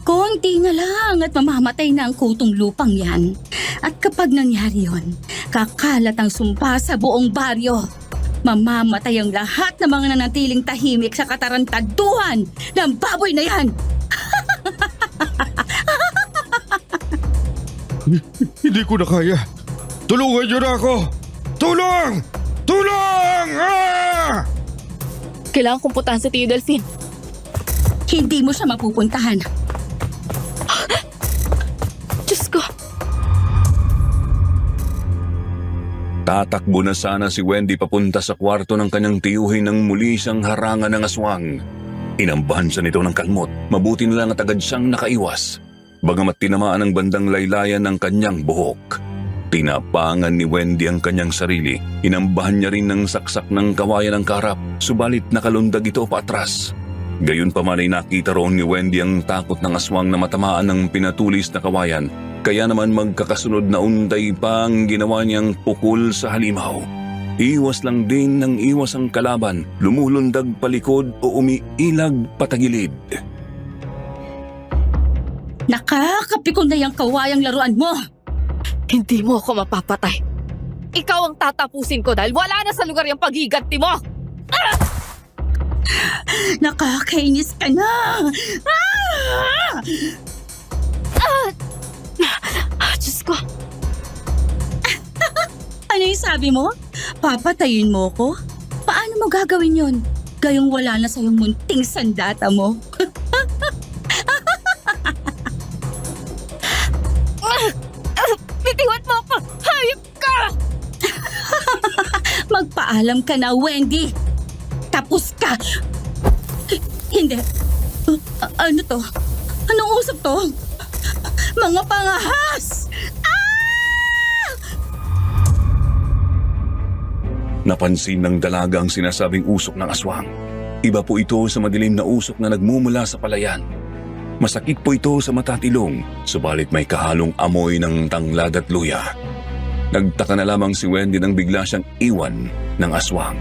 Konti na lang at mamamatay na ang kutong lupang yan. At kapag nangyari yon, kakalat ang sumpa sa buong baryo. Mamamatay ang lahat ng mga nanatiling tahimik sa katarantaduhan ng baboy na yan.
Hindi ko na kaya. Tulungan niyo na ako! Tulong! Tulong! Ah!
Kailangan kong puntahan si Tio Delphine.
Hindi mo siya mapupuntahan.
Diyos ko.
Tatakbo na sana si Wendy papunta sa kwarto ng kanyang tiyuhin nang muli siyang harangan ng aswang. Inambahan siya nito ng kalmot, mabuti na lang at agad siyang nakaiwas. Bagamat tinamaan ang bandang laylayan ng kanyang buhok. Tinapangan ni Wendy ang kanyang sarili, inambahan niya rin ng saksak ng kawayan ng karap, subalit nakalundag ito paatras. Gayunpaman ay nakita roon ni Wendy ang takot ng aswang na matamaan ng pinatulis na kawayan, kaya naman magkakasunod na unday pa ang ginawa niyang pukul sa halimaw. Iwas lang din ng iwas ang kalaban, lumulundag palikod o umiilag patagilid.
Nakakapikon na yung kawayang laruan mo.
Hindi mo ako mapapatay. Ikaw ang tatapusin ko dahil wala na sa lugar yung paghiganti mo.
Nakakainis ka na.
Diyos ko.
Ano yung sabi mo? Papatayin mo ko? Paano mo gagawin yon? Gayong wala na sa iyong munting sandata mo.
Bitiwan mo ako! Hayop ka!
Magpaalam ka na, Wendy. Tapos ka. Hindi. Ano to? Anong usap to? Mga pangahas!
Napansin ng dalaga ang sinasabing usok ng aswang. Iba po ito sa madilim na usok na nagmumula sa palayan. Masakit po ito sa mata at ilong, subalit may kahalong amoy ng tanglad at luya. Nagtaka na lamang si Wendy nang bigla siyang iwan ng aswang.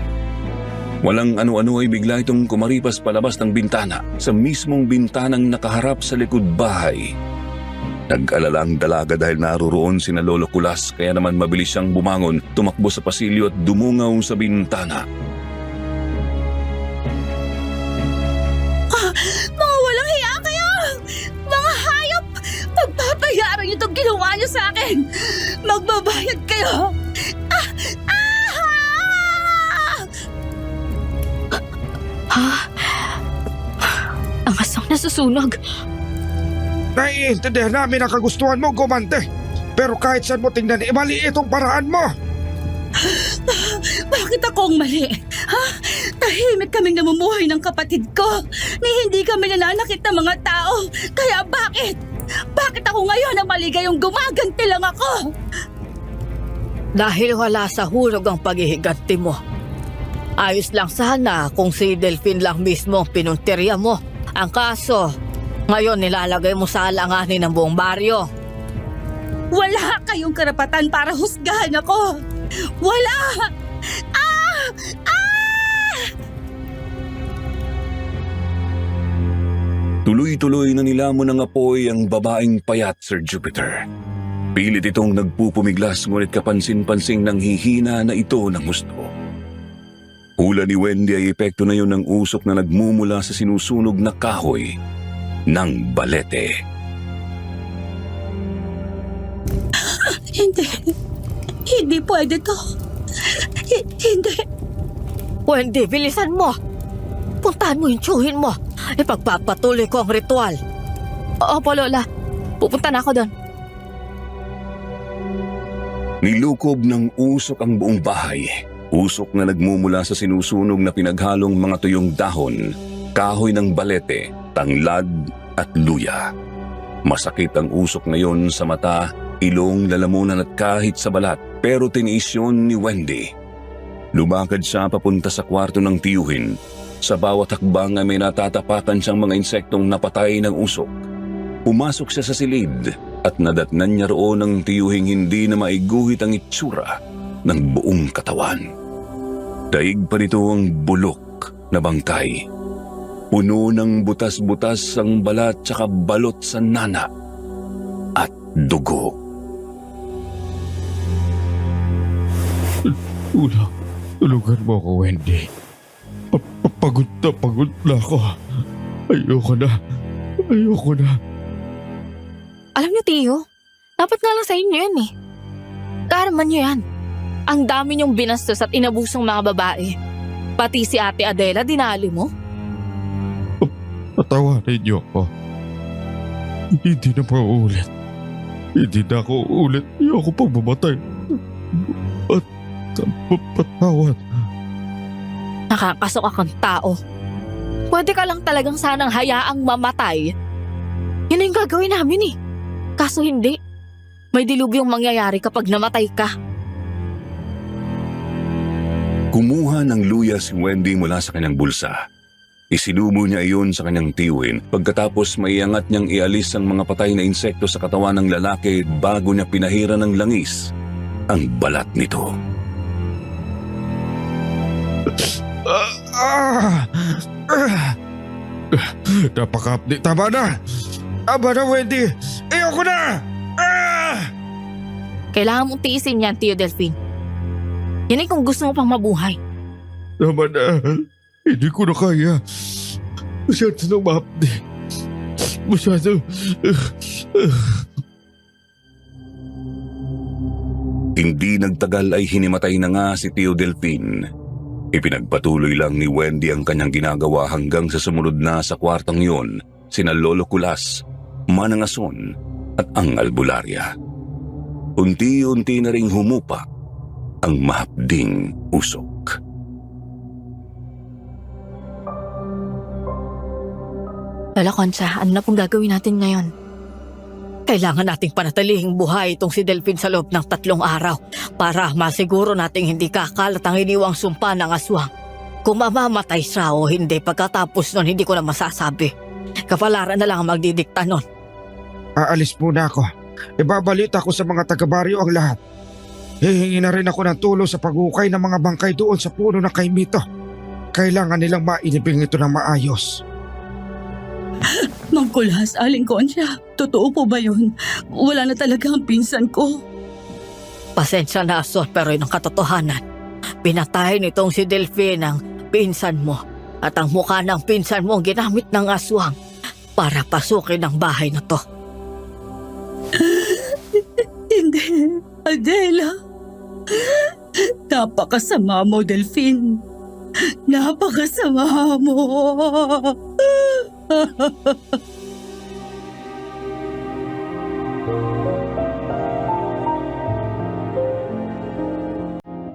Walang ano-ano ay bigla itong kumaripas palabas ng bintana sa mismong bintanang nakaharap sa likod bahay. Nag-alala ang dalaga dahil naruroon sina Lolo Kulas, kaya naman mabilis siyang bumangon, tumakbo sa pasilyo at dumungaw sa bintana.
Mga walang hiya kayo! Mga hayop! Pagpapayaran niyo itong ginawa niyo sa akin! Magbabayad kayo!
Ang aswang nasusunog.
Naiintindihan namin ang kagustuhan mo, gumante. Pero kahit saan mo tingnan, mali itong paraan mo.
Bakit ako ang mali? Ha? Tahimik kaming namumuhay ng kapatid ko. Ni hindi kami nananakit ng mga tao. Kaya bakit? Bakit ako ngayon ang maligayong gumaganti lang ako?
Dahil wala sa hulog ang paghihiganti mo. Ayos lang sana kung si Delphine lang mismo pinuntirya mo. Ang kaso, ngayon nilalagay mo sa alanganin ng buong baryo.
Wala kayong karapatan para husgahan ako. Wala!
Tuloy-tuloy na nilamon ng apoy ang babaeng payat, Sir Jupiter. Pilit itong nagpupumiglas ngunit kapansin-pansing ng hihina na ito ng husto. Hula ni Wendy ay epekto na yun ng usok na nagmumula sa sinusunog na kahoy ng balete.
Hindi. Hindi pwede to. Hindi.
Wendy, bilisan mo. Puntahan mo yung tiyuhin mo. Ipagpapatuloy ko ang ritual.
Opo, Lola. Pupunta na ako doon.
Nilukob ng usok ang buong bahay. Usok na nagmumula sa sinusunog na pinaghalong mga tuyong dahon, kahoy ng balete, tanglad at luya. Masakit ang usok ngayon sa mata, ilong, lalamunan at kahit sa balat, pero tiniis yun ni Wendy. Lumakad siya papunta sa kwarto ng tiyuhin. Sa bawat hakbang ay may natatapakan siyang mga insektong napatay ng usok. Pumasok siya sa silid at nadatnan niya roon ang tiyuhing hindi na maiguhit ang itsura ng buong katawan. Daig pa nito ang bulok na bangkay. Puno ng butas-butas ang balat tsaka balot sa nana at dugo.
Tulungan mo ako, Wendy. Pagod na ako. Ayoko na.
Alam niyo, Tiyo, dapat nga lang sa inyo yan eh. Kaaraman niyo yan. Ang dami niyong binastos at inabusong mga babae. Pati si Ate Adela, dinali mo.
Patawarin niyo ako. Hindi na mauulit. Hindi na ako uulit. Ayoko pang mamatay. At patawad.
Nakakasok akong tao. Pwede ka lang talagang sanang hayaang mamatay. Yun yung gagawin namin eh. Kaso hindi. May dilubyong mangyayari kapag namatay ka.
Kumuha ng luya si Wendy mula sa kanyang bulsa. Isinubo niya iyon sa kanyang tiyuhin pagkatapos maiangat niyang ialis ang mga patay na insekto sa katawan ng lalaki bago niya pinahira ng langis ang balat nito.
Napakapdi. Tama na! Wendy! Ayoko na!
Kailangan mong tiisin yan, Tio Delphine. Yan ay kung gusto mo pang mabuhay.
Tama na. Hindi ko na kaya. Masyado nang mahapdi. Masyado.
Hindi nagtagal ay hinimatay na nga si Tio Delphine. Ipinagpatuloy lang ni Wendy ang kanyang ginagawa hanggang sa sumunod na sa kwartang yun sina Lolo Kulas, Manang Ason at ang albularya. Unti-unti na ring humupa ang mahapding usok.
Lola Concha, ano na pong gagawin natin ngayon?
Kailangan nating panatilihing buhay itong si Delphine sa loob ng 3 araw para masiguro nating hindi kakalat ang iniwang sumpa ng aswang. Kung mamamatay siya o hindi pagkatapos nun, hindi ko na masasabi. Kapalaran na lang ang magdidikta nun.
Aalis muna ako. Ibabalita ko sa mga taga-baryo ang lahat. Hihingi na rin ako ng tulong sa paghukay ng mga bangkay doon sa puno ng Kaimito. Kailangan nilang mainibing ito ng maayos.
Mang Kulhas, Aling Concha, totoo po ba yun? Wala na talaga ang pinsan ko.
Pasensya na, Ason, pero yun ang katotohanan. Pinatay nitong si Delphine ang pinsan mo at ang mukha ng pinsan mo ang ginamit ng aswang para pasukin ang bahay na to.
Hindi, Adela. Napakasama mo, Delphine. Napakasama mo.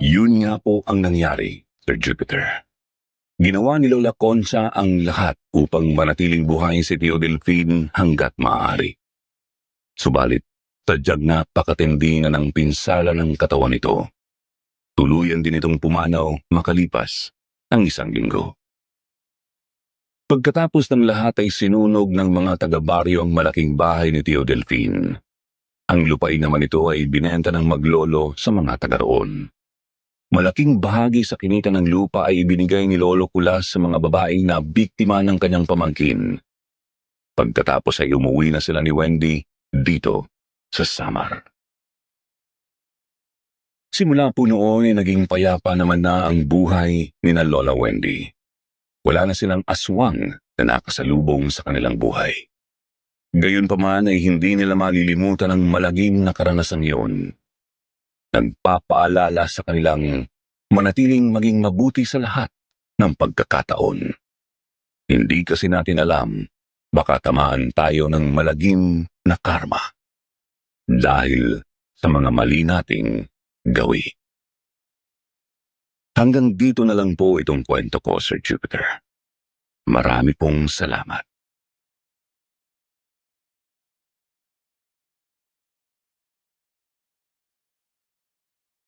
Yun nga po ang nangyari, Sir Jupiter. Ginawa ni Lola Concha ang lahat upang manatiling buhay si Tio Delphine hanggat maaari. Subalit, sadyang napakatindi na ng pinsala ng katawan nito. Tuluyan din itong pumanaw makalipas ang 1 linggo. Pagkatapos ng lahat ay sinunog ng mga taga-baryo ang malaking bahay ni Tio Delphine. Ang lupain naman ito ay binenta ng maglolo sa mga taga roon. Malaking bahagi sa kinita ng lupa ay ibinigay ni Lolo Kulas sa mga babaeng na biktima ng kanyang pamangkin. Pagkatapos ay umuwi na sila ni Wendy dito sa Samar. Simula po noon ay naging payapa naman na ang buhay ni na Lola Wendy. Wala na silang aswang na nakasalubong sa kanilang buhay. Gayunpaman ay hindi nila malilimutan ang malagim na karanasan iyon. Nagpapaalala sa kanilang manatiling maging mabuti sa lahat ng pagkakataon. Hindi kasi natin alam, baka tamaan tayo ng malagim na karma dahil sa mga mali nating gawi. Hanggang dito na lang po itong kwento ko, Sir Jupiter. Marami pong salamat.